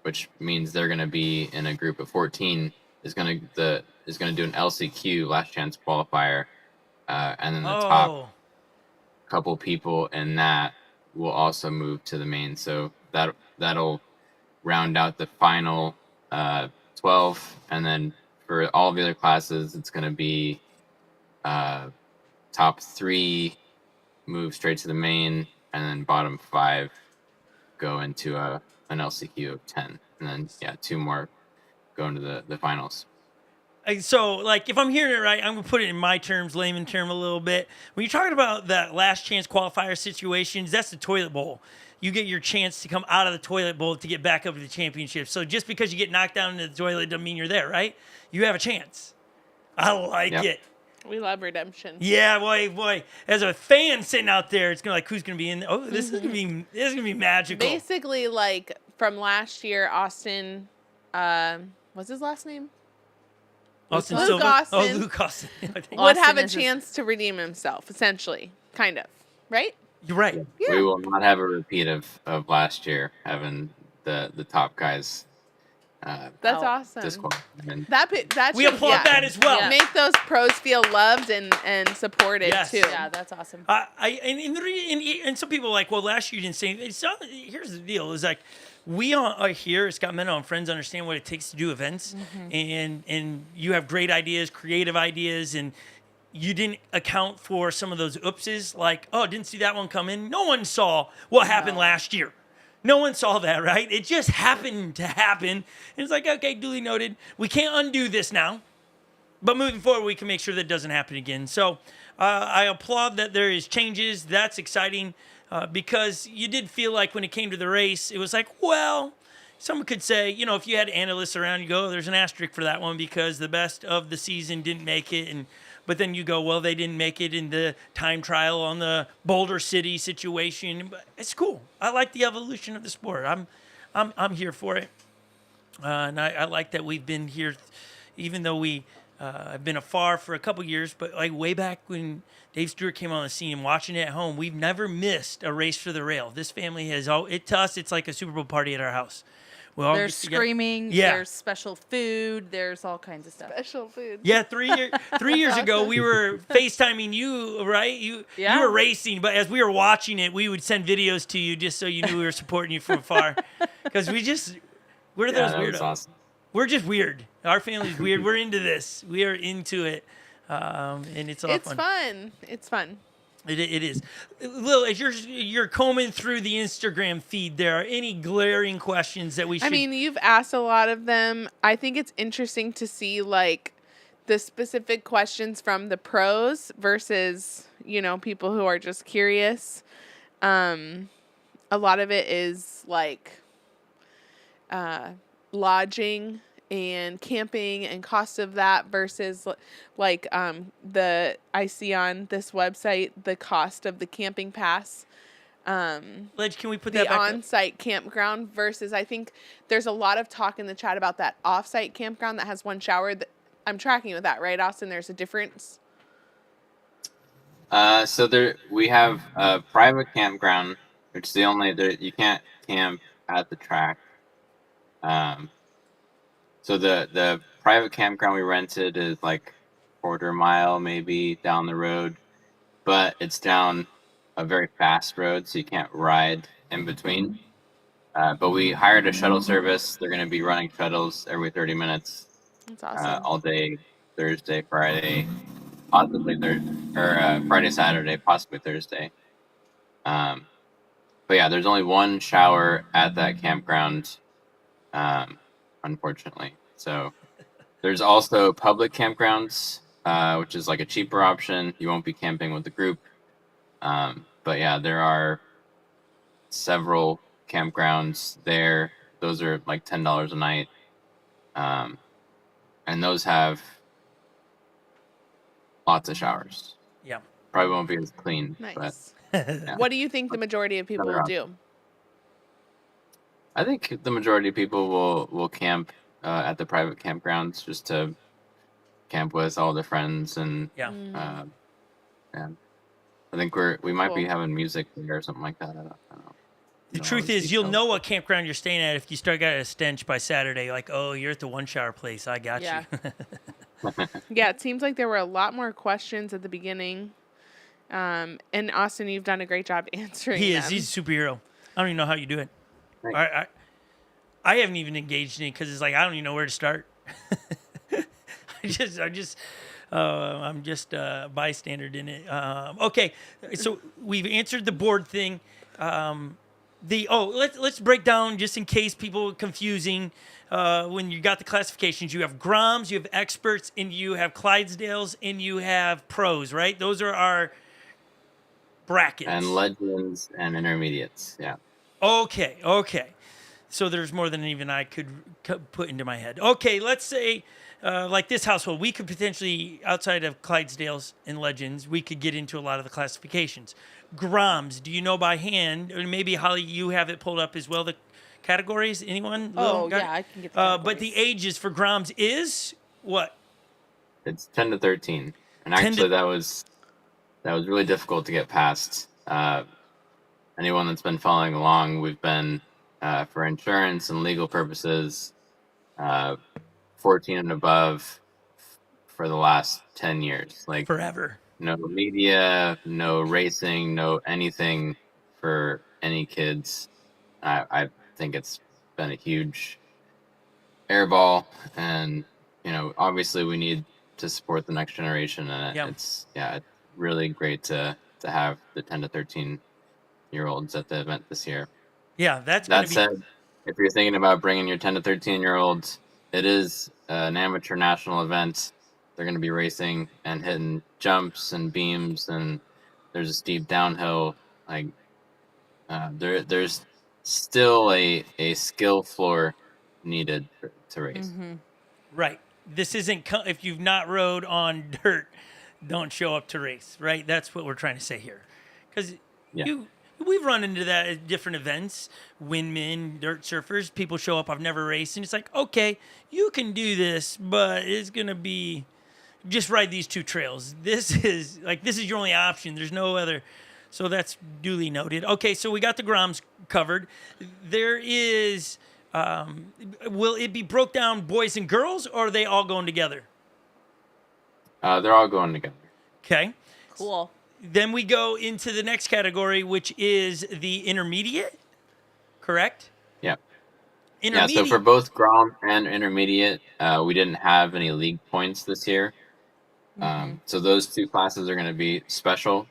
which means they're gonna be in a group of 14. Is gonna do an LCQ, last chance qualifier, and then the top couple people in that will also move to the main. So that'll round out the final 12, and then for all the other classes, it's gonna be top 3 move straight to the main, and then bottom 5 go into an LCQ of 10, and then 2 more go into the finals. So, like, if I'm hearing it right, I'm going to put it in my terms, layman term a little bit. When you're talking about that last chance qualifier situations, that's the toilet bowl. You get your chance to come out of the toilet bowl to get back up to the championship. So just because you get knocked down into the toilet doesn't mean you're there, right? You have a chance. I like it. We love redemption. Yeah, boy. As a fan sitting out there, it's going to like, who's going to be in? Oh, this is going to be magical. Basically, like, from last year, Austin, what's his last name? Austin Luke Silva? Austin. Oh, Luke Austin. I think. Would have Austin a is chance to redeem himself, essentially. Kind of. Right? You're right. Yeah. We will not have a repeat of last year having the top guys That's Oh, awesome. disqualified. And That We should- applaud that as well. Yeah. Make those pros feel loved and supported, Yes. too. Yeah, that's awesome. And some people are like, well, last year you didn't say anything. So here's the deal: is like we are here, Scott Mendenhall and friends, understand what it takes to do events, and you have great ideas, creative ideas, and you didn't account for some of those oopses, like, oh, didn't see that one come in. No one saw what happened No. last year. No one saw that, right? It just happened to happen. And it's like, okay, duly noted. We can't undo this now. But moving forward, we can make sure that doesn't happen again. So I applaud that there is changes. That's exciting because you did feel like when it came to the race, it was like, well, someone could say, you know, if you had analysts around, you go, oh, there's an asterisk for that one because the best of the season didn't make it. But then you go, well, they didn't make it in the time trial on the Boulder City situation. But it's cool. I like the evolution of the sport. I'm here for it. And I like that we've been here, even though we have been afar for a couple years. But like way back when Dave Stewart came on the scene and watching it at home, we've never missed a race for the rail. This family has all it to us. It's like a Super Bowl party at our house. We all There's get together. screaming. Yeah. There's special food. There's all kinds of stuff. Special food. Yeah, 3 years ago we were FaceTiming you, right? You Yeah. were racing, but as we were watching it, we would send videos to you just so you knew we were supporting you from afar. Because we're those that weirdos. was awesome. We're just weird. Our family's weird. We're into this. We are into it, and it's all It's fun. It's fun. It is. Lil, as you're combing through the Instagram feed, there are any glaring questions that we should? I mean, you've asked a lot of them. I think it's interesting to see like the specific questions from the pros versus, you know, people who are just curious. A lot of it is like lodging and camping and cost of that versus like I see on this website the cost of the camping pass. Ledge, can we put The that back up? on-site campground versus I think there's a lot of talk in the chat about that off-site campground that has one shower. I'm tracking with that, right, Austin? There's a difference. So we have a private campground, which is the only you can't camp at the track. So the private campground we rented is like quarter mile maybe down the road, but it's down a very fast road, so you can't ride in between. But we hired a shuttle service. They're going to be running shuttles every 30 minutes That's awesome. all day, Thursday, Friday, possibly Friday, Saturday, possibly Thursday. But yeah, there's only one shower at that campground, unfortunately. So there's also public campgrounds, which is like a cheaper option. You won't be camping with the group. But yeah, there are several campgrounds there. Those are like $10 a night. And those have lots of showers. Yeah. Probably won't be as clean. Nice. But yeah. What do you think the majority of people will do? I think the majority of people will camp at the private campgrounds just to camp with all their friends and Yeah. and I think we might be Cool. having music there or something like that. I don't know. The No truth is, you'll details. know what campground you're staying at if you start getting a stench by Saturday. Like, oh, you're at the one shower place. I got Yeah. you. Yeah, it seems like there were a lot more questions at the beginning. And Austin, you've done a great job answering He them. is. He's a superhero. I don't even know how you do it. Thanks. I haven't even engaged in it because it's like I don't even know where to start. I'm just a bystander in it. Okay, so we've answered the board thing. Let's break down just in case people are confusing. When you got the classifications, you have Groms, you have experts, and you have Clydesdales, and you have pros. Right? Those are our brackets. And legends and intermediates. Yeah. Okay. So there's more than even I could put into my head. Okay, let's say, like this household, we could potentially, outside of Clydesdales and Legends, we could get into a lot of the classifications. Groms, do you know by hand, or maybe Holly, you have it pulled up as well, the categories? Anyone? Oh, Got it? yeah, I can get the But the categories. ages for Groms is what? It's 10 to 13. And 10 to- actually that was really difficult to get past. Anyone that's been following along, we've been for insurance and legal purposes 14 and above for the last 10 years. Like Forever. no media, no racing, no anything for any kids. I think it's been a huge airball, and obviously we need to support the next generation, and Yeah. it's really great to have the 10 to 13-year-olds at the event this year. Yeah, that's going That to be said, if you're thinking about bringing your 10 to 13-year-olds, it is an amateur national event. They're going to be racing and hitting jumps and beams, and there's a steep downhill. Like there's still a skill floor needed to race. right. This isn't if you've not rode on dirt, don't show up to race, right? That's what we're trying to say here. Cuz Yeah. we've run into that at different events, windmen, dirt surfers, people show up I've never raced and it's like, "Okay, you can do this, but it's going to be just ride these two trails. This is your only option. There's no other." So that's duly noted. Okay, so we got the Groms covered. There is, will it be broke down boys and girls, or are they all going together? They're all going together. Okay. Cool. Then we go into the next category, which is the intermediate. Correct? Yeah. Yeah. Intermediate. So for both Grom and intermediate, we didn't have any league points this year. So those two classes are going to be special.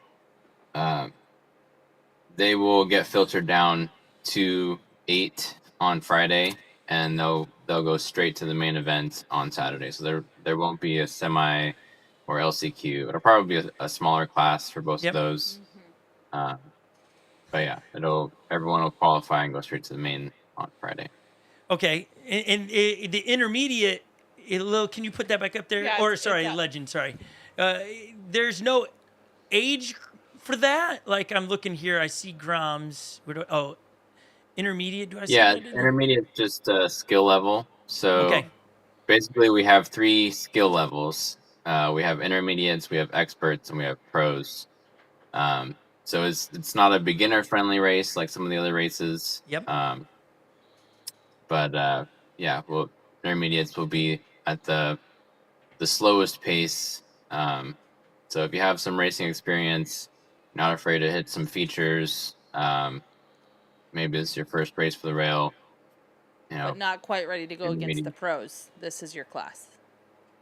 They will get filtered down to 8 on Friday, and they'll go straight to the main event on Saturday. So there won't be a semi or LCQ. It'll probably be a smaller class for both Yep. of those. But yeah, everyone will qualify and go straight to the main on Friday. Okay, and the intermediate, can you put that back up there? Yeah, Or it's sorry, up. legend. Sorry, there's no age for that. Like I'm looking here, I see Groms. Intermediate. Do I see Yeah, that in there? intermediate is just a skill level. So Okay. basically, we have 3 skill levels. We have intermediates, we have experts, and we have pros. So it's not a beginner friendly race like some of the other races. Yep. But intermediates will be at the slowest pace. So if you have some racing experience, not afraid to hit some features. Maybe this is your first race for the rail. But not quite ready to go against the intermediate. pros. This is your class.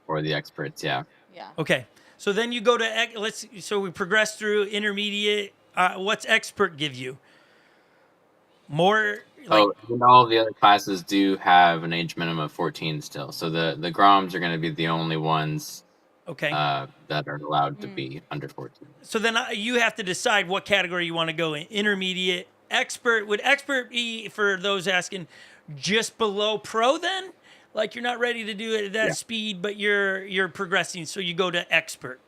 Or the experts, yeah. Yeah. Okay. So then you go to so we progress through intermediate. What's expert give you? More. And all the other classes do have an age minimum of 14 still. So the Groms are going to be the only ones Okay. that are allowed to be under 14. So then you have to decide what category you want to go in. Intermediate, expert. Would expert be, for those asking, just below pro then? Like you're not ready to do it at that speed, but you're progressing, so you go to expert.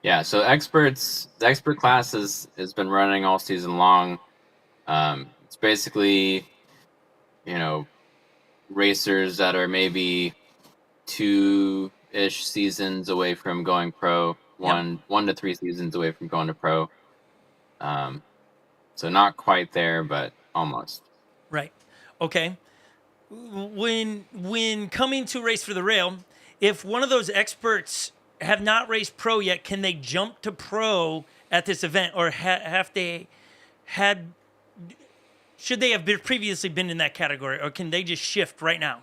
Yeah, so the expert class has been running all season long. It's basically, racers that are maybe 2-ish seasons away from going pro, one to 3 seasons away from going to pro. So not quite there, but almost. Right. Okay. When coming to Race for the Rail, if one of those experts have not raced pro yet, can they jump to pro at this event, or should they have previously been in that category, or can they just shift right now?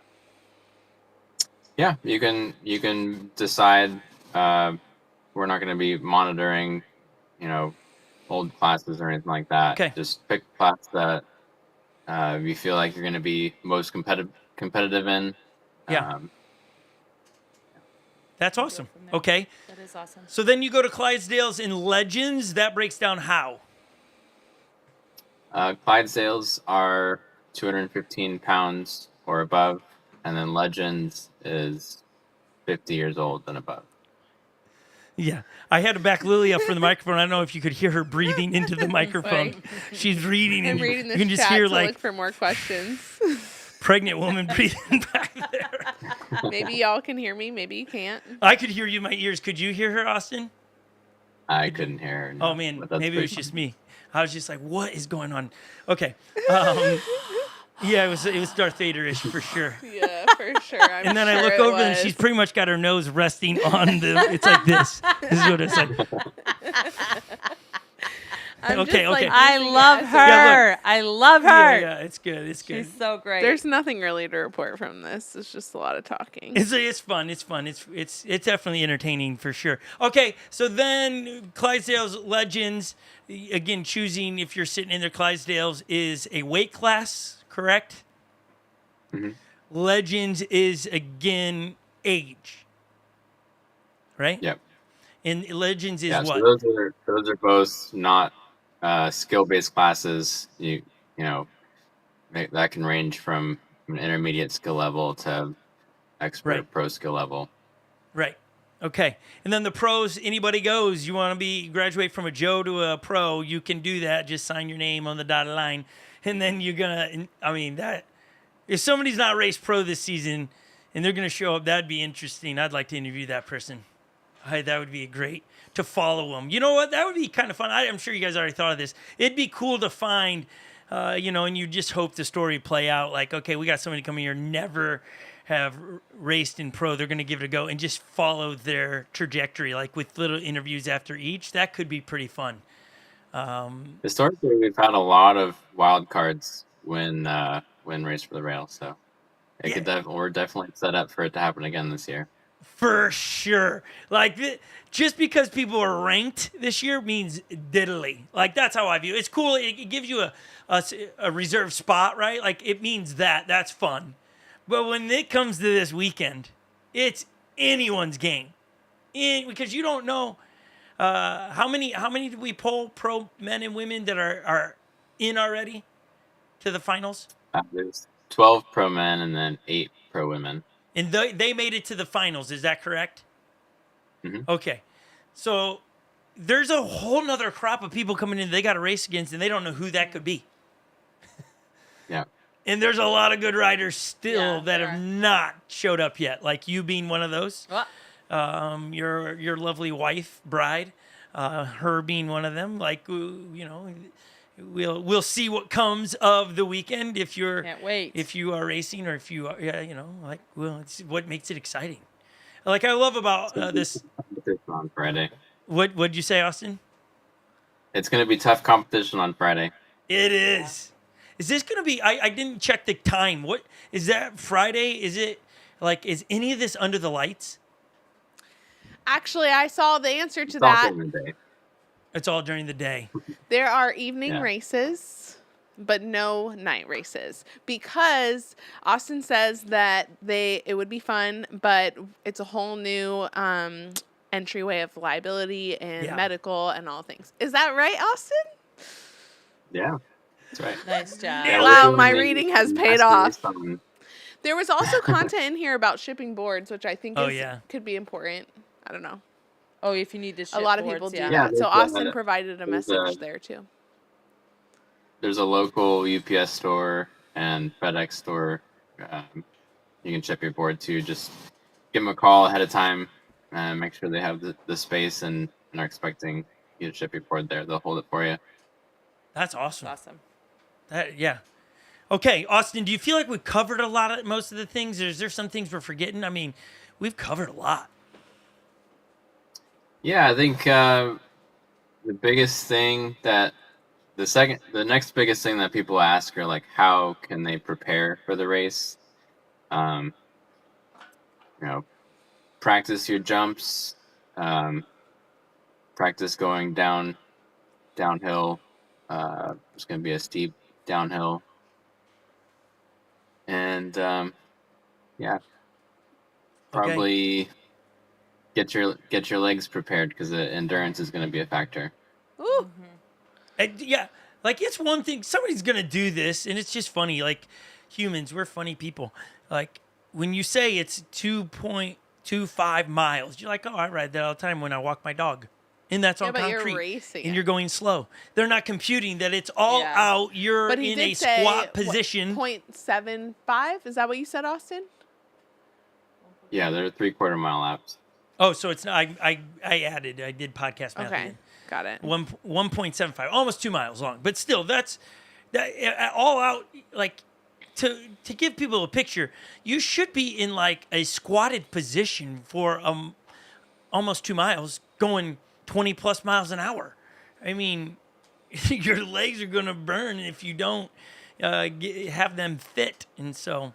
Yeah, you can decide. We're not going to be monitoring, old classes or anything like that. Okay. Just pick a class that you feel like you're going to be most competitive in. Yeah. That's awesome. from there. Okay. That is awesome. So then you go to Clydesdales in Legends. That breaks down how? Clydesdales are 215 pounds or above, and then Legends is 50 years old and above. Yeah. I had to back Lily up from the microphone. I don't know if you could hear her breathing into the microphone. Sorry. She's reading, I'm and reading you this can just chat hear to look for more questions. pregnant woman breathing back there. Maybe y'all can hear me. Maybe you can't. I could hear you in my ears. Could you hear her, Austin? I couldn't hear her. Oh no, man, but that's maybe it was pretty just me. I was just like, what is going on? Okay. Yeah, it was Darth Vader-ish for sure. Yeah, for sure. I'm And then I sure look it over and was. she's pretty much got her nose resting on the. It's like this. This is what it's like. I'm Okay, just, like, okay. I using love it as a- her. I love her. Yeah, it's good. It's good. She's so great. There's nothing really to report from this. It's just a lot of talking. It's fun. It's fun. It's definitely entertaining for sure. Okay, so then Clydesdale's Legends, again, choosing if you're sitting in their Clydesdales is a weight class, correct? Mhm. Legends is again age, right? Yep. And Legends is Yeah. what? So those are both not skill-based classes. You know that can range from an intermediate skill level to expert Right. pro skill level. Right. Okay. And then the pros, anybody goes. You want to graduate from a Joe to a pro, you can do that. Just sign your name on the dotted line. And then you're going to, I mean, that, if somebody's not race pro this season and they're going to show up, that'd be interesting. I'd like to interview that person. That would be great to follow them. You know what? That would be kind of fun. I'm sure you guys already thought of this. It'd be cool to find, and you just hope the story play out. Like, okay, we got somebody coming here, never have raced in pro. They're going to give it a go and just follow their trajectory, like with little interviews after each. That could be pretty fun. Historically, we've had a lot of wild cards when Race for the Rail, so we're definitely set up for it to happen again this year. For sure. Like, just because people are ranked this year means diddly. Like, that's how I view it. It's cool. It gives you a reserved spot, right? Like, it means that. That's fun. But when it comes to this weekend, it's anyone's game. Because you don't know how many did we poll pro men and women that are in already to the finals? There's 12 pro men and then 8 pro women. And they made it to the finals. Is that correct? Mhm. Okay. So there's a whole nother crop of people coming in they got to race against, and they don't know who that could be. Yeah. And there's a lot of good riders still Yeah, that there have are. not showed up yet, like you being one of those. What? Your lovely wife, bride, her being one of them. Like, we'll see what comes of the weekend if you're Can't wait. if you are racing or if you are, it's what makes it exciting. Like I love about this. Competition on Friday. What'd you say, Austin? It's going to be tough competition on Friday. It is. Is this going to be? I didn't check the time. What is that? Friday? Is it like? Is any of this under the lights? Actually, I saw the answer to It's all that. during the day. It's all during the day. There are evening Yeah. races, but no night races because Austin says that it would be fun, but it's a whole new entryway of liability and Yeah. medical and all things. Is that right, Austin? Yeah, that's right. Nice job. Yeah, Wow, we're doing my the reading has paid master off. race on- There was also content in here about shipping boards, which I think Oh, yeah. could be important. I don't know. Oh, if you need to ship A lot of boards, people do yeah. Yeah, that. So there's Austin a- provided a there's message a- there too. There's a local UPS store and FedEx store. You can ship your board to. Just give them a call ahead of time and make sure they have the space and are expecting you to ship your board there. They'll hold it for you. That's awesome. Awesome. Yeah. Okay, Austin, do you feel like we've covered most of the things? Or is there some things we're forgetting? I mean, we've covered a lot. Yeah, I think the biggest thing that the next biggest thing that people ask are like, how can they prepare for the race? Practice your jumps, practice going downhill. It's going to be a steep downhill, and probably get your legs prepared because the endurance is going to be a factor. Ooh. Yeah, like it's one thing. Somebody's gonna do this, and it's just funny. Like humans, we're funny people. Like when you say it's 2.25 miles, you're like, oh, I ride that all the time when I walk my dog, and that's Yeah, on but you're concrete, racing and it. you're going slow. They're not computing that it's all Yeah. out. You're But he in did a say squat position. 0.75. Is that what you said, Austin? Yeah, they're 3/4 mile laps. Oh, so it's not. I added. I did podcast math. Okay, again. got it. 1.75, almost 2 miles long. But still, that's all out. Like to give people a picture, you should be in like a squatted position for almost 2 miles, going 20 plus miles an hour. I mean, your legs are gonna burn if you don't have them fit. And so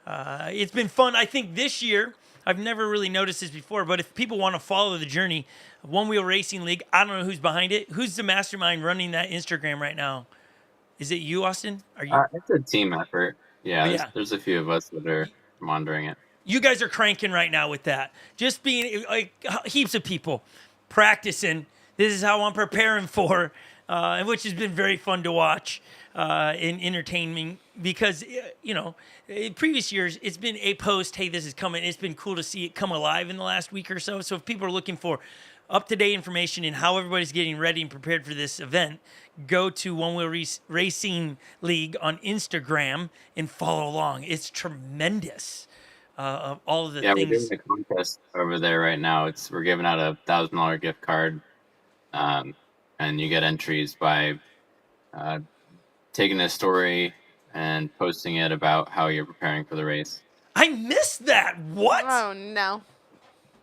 it's been fun. I think this year, I've never really noticed this before, but if people want to follow the journey, One Wheel Racing League, I don't know who's behind it. Who's the mastermind running that Instagram right now? Is it you, Austin? Are you? It's a team effort. Oh, Yeah, yeah. there's a few of us that are monitoring it. You guys are cranking right now with that. Just being like heaps of people practicing. This is how I'm preparing for, which has been very fun to watch and entertaining because, in previous years, it's been a post, hey, this is coming. It's been cool to see it come alive in the last week or so. So if people are looking for up-to-date information and how everybody's getting ready and prepared for this event, go to One Wheel Racing League on Instagram and follow along. It's tremendous. Of all of the We're doing things. a contest over there right now. We're giving out a $1,000 gift card, and you get entries by taking a story and posting it about how you're preparing for the race. I missed that. What? Oh no.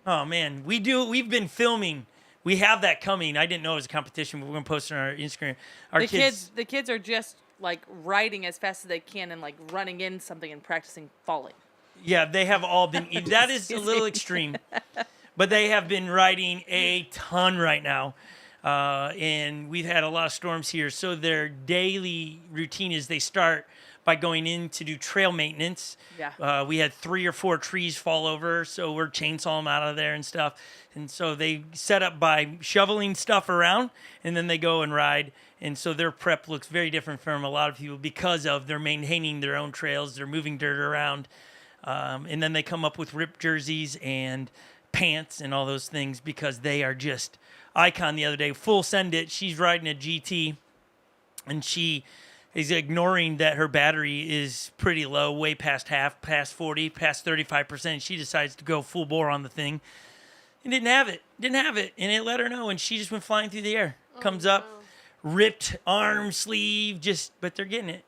Oh man, we've been filming. We have that coming. I didn't know it was a competition, but we're gonna post it on our Instagram. The kids are just like riding as fast as they can and like running in something and practicing falling. Yeah, they have all been. That is a little extreme, but they have been riding a ton right now, and we've had a lot of storms here. So their daily routine is they start by going in to do trail maintenance. Yeah. We had 3 or 4 trees fall over, so we're chainsaw them out of there and stuff. And so they set up by shoveling stuff around, and then they go and ride. And so their prep looks very different from a lot of people because of they're maintaining their own trails. They're moving dirt around. And then they come up with ripped jerseys and pants and all those things because they are just icon. The other day, Full Send It, she's riding a GT, and she is ignoring that her battery is pretty low, way past half, past 40, past 35%. She decides to go full bore on the thing and didn't have it. And it let her know, and she just went flying through the air. Comes up, ripped arm, sleeve, but they're getting it.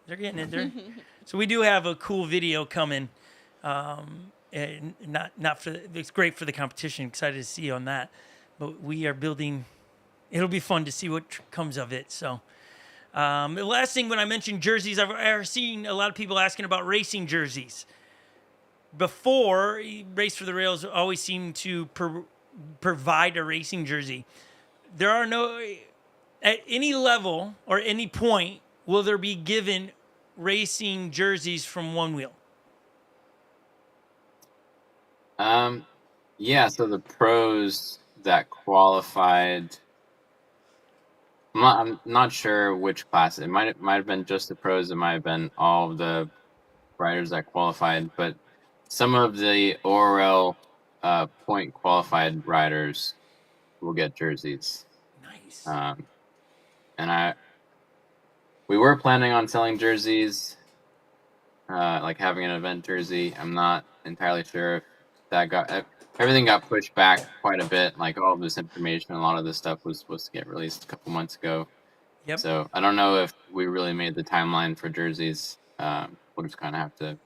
So we do have a cool video coming. And it's great for the competition. Excited to see you on that, but we are building. It'll be fun to see what comes of it. So, the last thing when I mentioned jerseys, I've seen a lot of people asking about racing jerseys. Before, Race for the Rails always seemed to provide a racing jersey. There are no, at any level or any point, will there be given racing jerseys from One Wheel? So the pros that qualified, I'm not sure which class. It might have been just the pros. It might have been all of the riders that qualified, but some of the ORL point qualified riders will get jerseys. Nice. And we were planning on selling jerseys, like having an event jersey. I'm not entirely sure if everything got pushed back quite a bit. Like all of this information, a lot of this stuff was supposed to get released a couple months ago. Yep. So I don't know if we really made the timeline for jerseys. We'll just kind of have to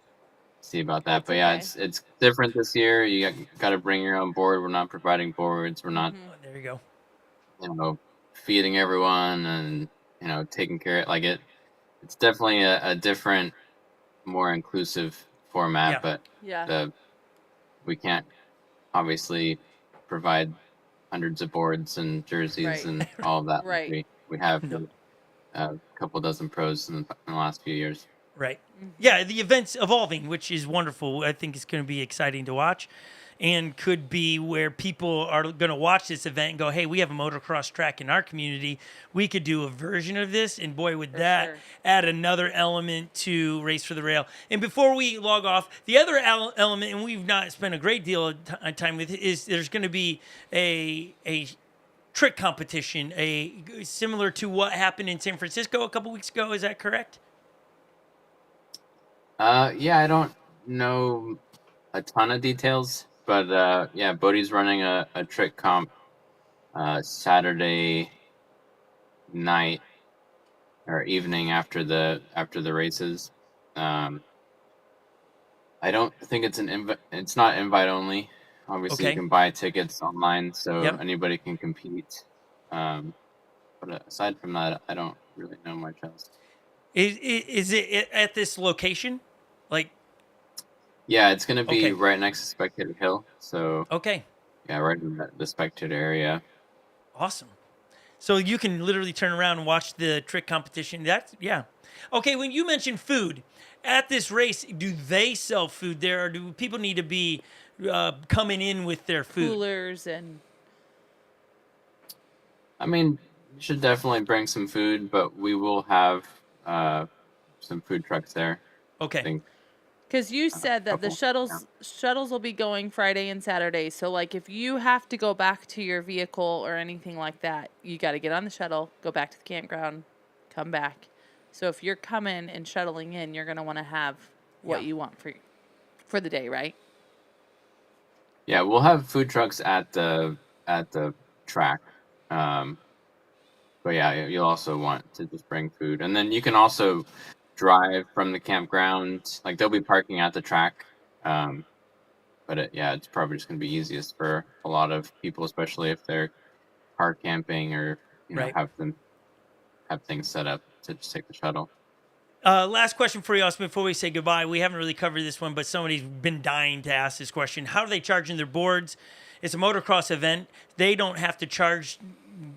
see about that. But yeah, it's different this year. You got to bring your own board. We're not providing boards. We're not. There you go. Feeding everyone and taking care of it's definitely a different, more inclusive format. Yeah. But we can't obviously provide hundreds of boards and jerseys and all of that. Right. We have a couple dozen pros in the last few years. Right. Yeah, the event's evolving, which is wonderful. I think it's going to be exciting to watch and could be where people are going to watch this event and go, hey, we have a motocross track in our community. We could do a version of this. And boy, would that add another element to Race for the Rail. And before we log off, the other element, and we've not spent a great deal of time with it, is there's going to be a trick competition, similar to what happened in San Francisco a couple weeks ago. Is that correct? I don't know a ton of details, but Bodie's running a trick comp Saturday night or evening after the races. I don't think it's it's not invite only. Obviously, you can buy tickets online, so anybody can compete. But aside from that, I don't really know much else. Is it at this location? Like, Yeah, it's gonna be okay, right next to Spectator Hill. So okay, yeah, right in the Spectator area. awesome. So you can literally turn around and watch the trick competition. That's yeah. Okay, when you mentioned food at this race, do they sell food there, or do people need to be coming in with their food? Coolers and I mean, you should definitely bring some food, but we will have some food trucks there. I Okay, think because you said that the couple. Yeah. shuttles will be going Friday and Saturday. So like if you have to go back to your vehicle or anything like that, you got to get on the shuttle, go back to the campground, come back. So if you're coming and shuttling in, you're gonna want to have what Yeah. you want for the day, right? Yeah, we'll have food trucks at the track. Um, but yeah, you'll also want to just bring food, and then you can also drive from the campground. Like they'll be parking at the track. But yeah, it's probably just gonna be easiest for a lot of people, especially if they're car camping or right. have things set up to just take the shuttle. Last question for you, Austin, before we say goodbye. We haven't really covered this one, but somebody's been dying to ask this question. How are they charging their boards? It's a motocross event. They don't have to charge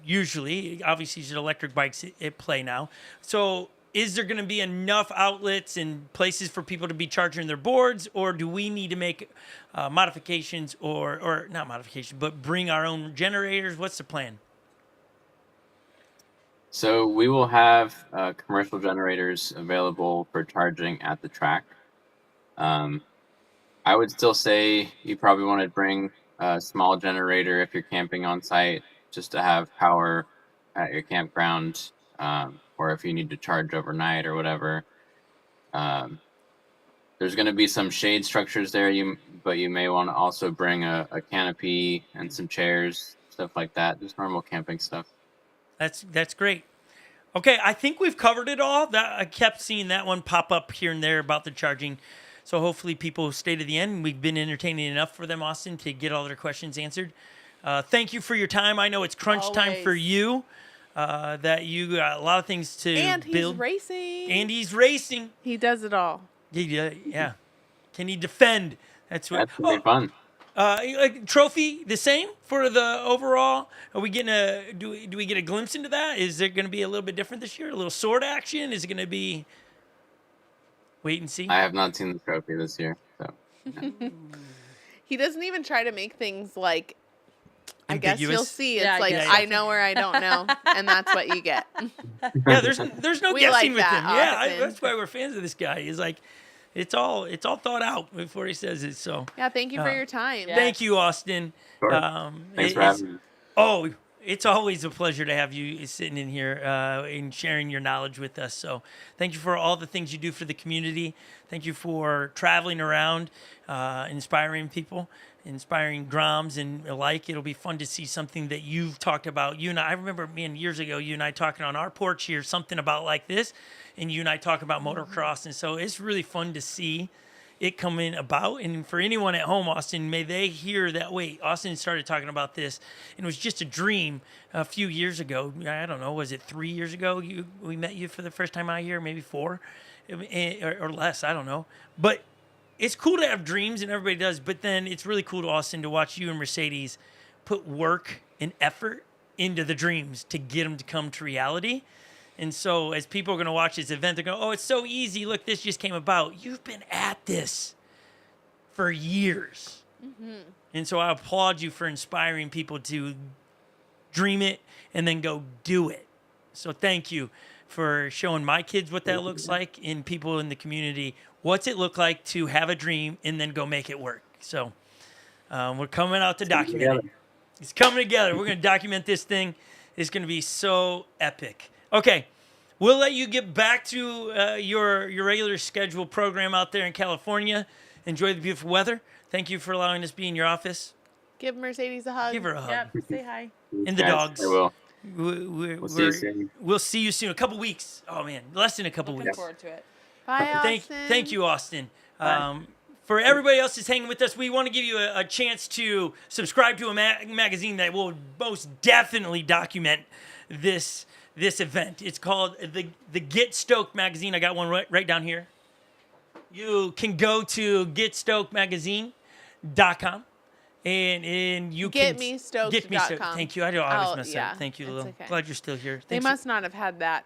usually. Obviously, there's electric bikes at play now. So is there going to be enough outlets and places for people to be charging their boards, or do we need to make modifications or not modifications, but bring our own generators? What's the plan? So we will have commercial generators available for charging at the track. I would still say you probably want to bring a small generator if you're camping on site, just to have power at your campground, or if you need to charge overnight or whatever. Um, there's going to be some shade structures there, but you may want to also bring a canopy and some chairs, stuff like that, just normal camping stuff. That's great. Okay, I think we've covered it all. That I kept seeing that one pop up here and there about the charging. So hopefully people stay to the end. We've been entertaining enough for them, Austin, to get all their questions answered. Thank you for your time. I know it's crunch time for Always. you. That you got a lot of things to And he's build. racing. And he's racing. He does it all. Yeah. Can he defend? That's what. That's going to be fun. Trophy the same for the overall. Are we getting do we get a glimpse into that? Is it going to be a little bit different this year? A little sword action? Is it going to be wait and see? I have not seen the trophy this year, so He doesn't even try to make things like, I guess you'll Ambiguous? see. It's Yeah, like, yeah. I know or I don't know. And that's what you get. Yeah, there's no We guessing like with that, him. Yeah, Austin. that's why we're fans of this guy. He's like, it's all thought out before he says it. So Yeah, thank you for your time. Yeah. thank you, Austin. Sure. Thanks for having me. Oh, it's always a pleasure to have you sitting in here and sharing your knowledge with us. So thank you for all the things you do for the community. Thank you for traveling around, inspiring people, inspiring Groms and alike. It'll be fun to see something that you've talked about. You and I remember, man, years ago, you and I talking on our porch here, something about like this, and you and I talk about motocross. And so it's really fun to see it coming about. And for anyone at home, Austin, may they hear that, wait, Austin started talking about this and it was just a dream a few years ago. I don't know, was it 3 years ago we met you for the first time out here, maybe 4 or less, I don't know. But it's cool to have dreams and everybody does, but then it's really cool to Austin to watch you and Mercedes put work and effort into the dreams to get them to come to reality. And so as people are going to watch this event, they're going, oh, it's so easy. Look, this just came about. You've been at this for years. Mm-hmm. And so I applaud you for inspiring people to dream it and then go do it. So thank you for showing my kids what that looks like and people in the community. What's it look like to have a dream and then go make it work? So we're coming out to document it. It's coming together. We're going to document this thing. It's going to be so epic. Okay, we'll let you get back to your regular scheduled program out there in California. Enjoy the beautiful weather. Thank you for allowing us to be in your office. Give Mercedes a hug. Give her a hug. Yep. Say hi. And the Guys, dogs. I will. We'll see you soon. We'll see you soon. A couple weeks. Oh, man. Less than a couple Looking weeks. forward to it. Bye, Austin. Thank you, Austin. For everybody else that's hanging with us, we want to give you a chance to subscribe to a magazine that will most definitely document this event. It's called the Get Stoked magazine. I got one right down here. You can go to getstokedmagazine.com and you can GetMeStoked.com. Thank you. I always mess up. Thank you, it's Lil. okay. Glad you're still here. They must not have had that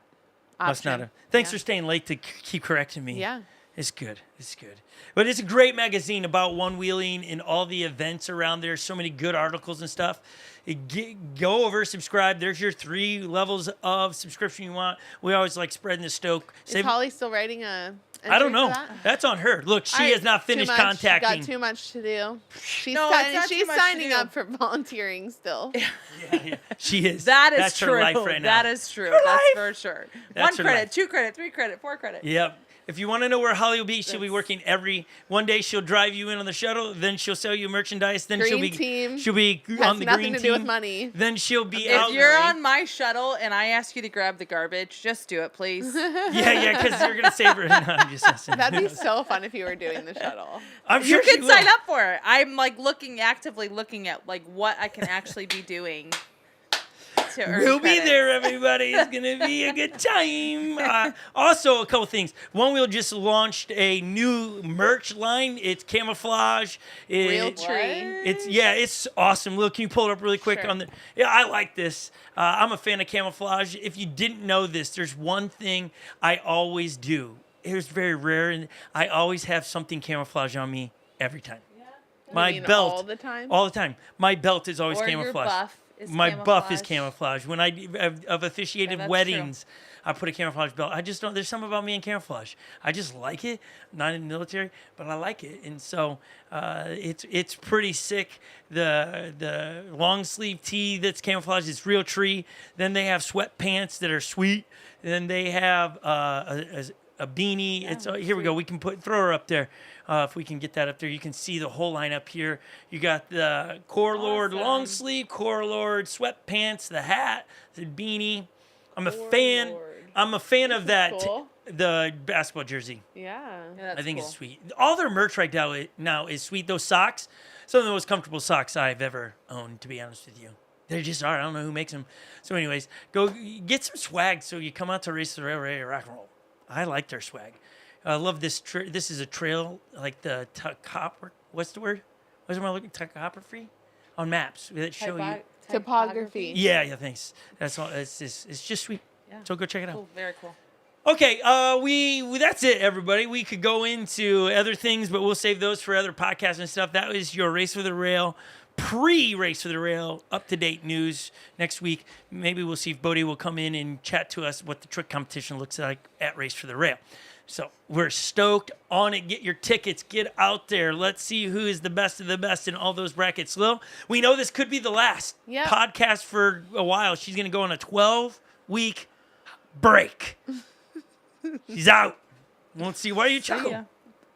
option. Must not have. Thanks Yeah. for staying late to keep correcting me. Yeah. It's good. It's good. But it's a great magazine about one-wheeling and all the events around there. So many good articles and stuff. Go over, subscribe. There's your 3 levels of subscription you want. We always like spreading the stoke. Is Holly still writing a I don't know. entry for that? That's on her. Look, she has not finished Too much. contacting. Got too much to do. She's, No, it's not too she's much to signing do. up for volunteering still. Yeah, she is. That is That's true. her life right now. That is true. Her That's life. for sure. That's 1 her credit, life. 2 credit, 3 credit, 4 credit. Yep. If you want to know where Holly will be, she'll be working one day she'll drive you in on the shuttle, then she'll sell you merchandise, then she'll Green be team she'll be Has on the nothing green to team. do with money. Then she'll be out. If you're on my shuttle and I ask you to grab the garbage, just do it, please. Yeah, because you're gonna save her. No, I'm just messing. That'd be so fun if you were doing the shuttle. I'm You sure she can will. sign up for it. I'm like actively looking at like what I can actually be doing. To earn We'll be credits. there, everybody. It's going to be a good time. Also, a couple things. Onewheel just launched a new merch line. It's camouflage. Real It- tree. It's awesome. Look, can you pull it up really quick Sure. on the? Yeah, I like this. I'm a fan of camouflage. If you didn't know this, there's one thing I always do. It's very rare, and I always have something camouflage on me every time. My mean belt all the time? All the time. My belt is always Or your camouflage. buff is My buff is camouflage. camouflage. When I've officiated Yeah, that's weddings, I put a camouflage belt. I just don't. There's something about me in camouflage. I just like it. I'm not in the military, but I like it, and so it's pretty sick. The long sleeve tee that's camouflage is real tree. Then they have sweatpants that are sweet. Then they have a beanie. It's here we go. We can throw her up there. If we can get that up there, you can see the whole line up here. You got the Core Lord long sleeve, Core Lord sweatpants, the hat, the beanie. I'm a fan. Lord. I'm a fan of that. cool. The basketball jersey. Yeah. Yeah, I think that's it's sweet. All their merch right now is sweet. Those socks, some of the most comfortable socks I've ever owned, to be honest with you. They just are. I don't know who makes them. So anyways, go get some swag so you come out to Race the Rail ready to rock and roll. I like their swag. I love this. This is a trail like the topography. What's the word? What's am I looking? Topography on maps that show you. Topography. Yeah. Thanks. That's all. It's just sweet. Yeah. So go check it out. Cool. Very cool. Okay, that's it, everybody. We could go into other things, but we'll save those for other podcasts and stuff. That was your Race for the Rail, pre-Race for the Rail, up-to-date news next week. Maybe we'll see if Bodie will come in and chat to us what the trick competition looks like at Race for the Rail. So we're stoked on it. Get your tickets. Get out there. Let's see who is the best of the best in all those brackets. Lil, we know this could be the last Yep. podcast for a while. She's going to go on a 12-week break. She's out. Won't see. Why are you chuckling? ya.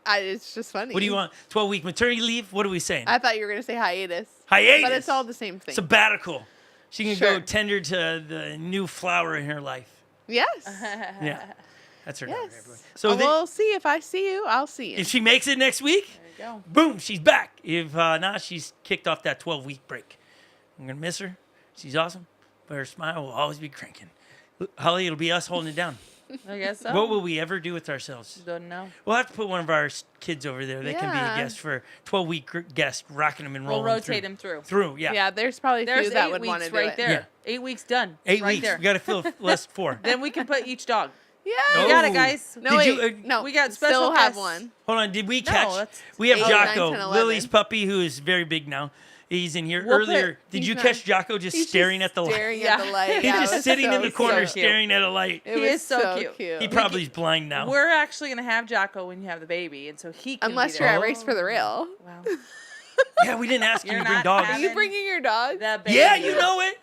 It's just funny. What do you want? 12-week maternity leave? What are we saying? I thought you were going to say hiatus. Hiatus. But it's all the same thing. Sabbatical. She can go Sure. tender to the new flower in her life. Yes. Yeah. That's her daughter, Yes. everyone. So We'll see. If I see you, I'll see you. if she makes it next week, There you go. boom, she's back. If not, she's kicked off that 12-week break. I'm going to miss her. She's awesome. But her smile will always be cranking. Holly, it'll be us holding it down. I guess so. What will we ever do with ourselves? Don't know. We'll have to put one of our kids over there. They can be Yeah. a guest for 12-week guest, rocking them and We'll rolling rotate him through. Through, yeah. Yeah, there's probably a There's few that 8 would want to weeks do right it. there. Yeah. 8 weeks done. 8 right weeks. there. We got to fill list 4. Then we can put each dog. Yeah. No. We got it, guys. No, Did wait. you, no. we got still special have guests. one. Hold on. Did we No, catch? that's We have 8, 9, Jocko, 10, 11. Lily's puppy, who is very big now. He's in here. We'll Earlier, put- did he's you not- catch Jocko just He's staring just at the light? staring Yeah. at the light. He's Yeah, it just was sitting in so the corner cute. staring at a light. It He was is so cute. He probably is blind now. We're actually gonna have Jocko when you have the baby, and so he can Unless be you're there. at Race for the Rail. Wow. Yeah, we didn't ask you You're to bring not dogs. Are having- you bringing your dog? The baby. Yeah, you know it.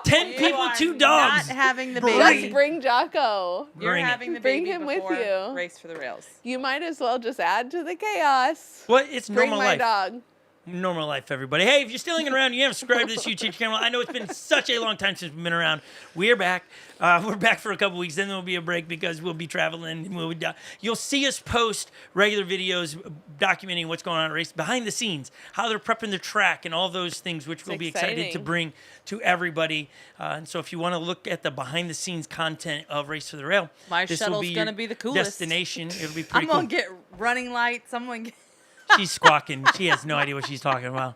10 You people, are 2 dogs. Not having the Bring baby. Just bring Jocko. You're Bring it. having the Bring baby him with before you. Race for the Rails. You might as well just add to the chaos. What? It's Bring normal my life. dog. normal life, everybody. Hey, if you're still hanging around, you haven't subscribed to this YouTube channel. I know it's been such a long time since we've been around. We're back. We're back for a couple weeks. Then there'll be a break because we'll be traveling. And you'll see us post regular videos documenting what's going on at race, behind the scenes, how they're prepping the track, and all those things, which we'll be excited to exciting. bring to everybody. And so if you want to look at the behind the scenes content of Race to the Rail, My this will shuttle's be your gonna be the coolest. destination. It'll be pretty I'm cool. gonna get running lights. I'm gonna get. She's squawking. She has no idea what she's talking about.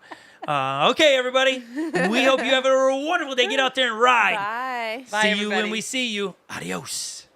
Okay, everybody. We hope you have a wonderful day. Get out there and ride. Bye. Bye, See you when everybody. we see you. Adios.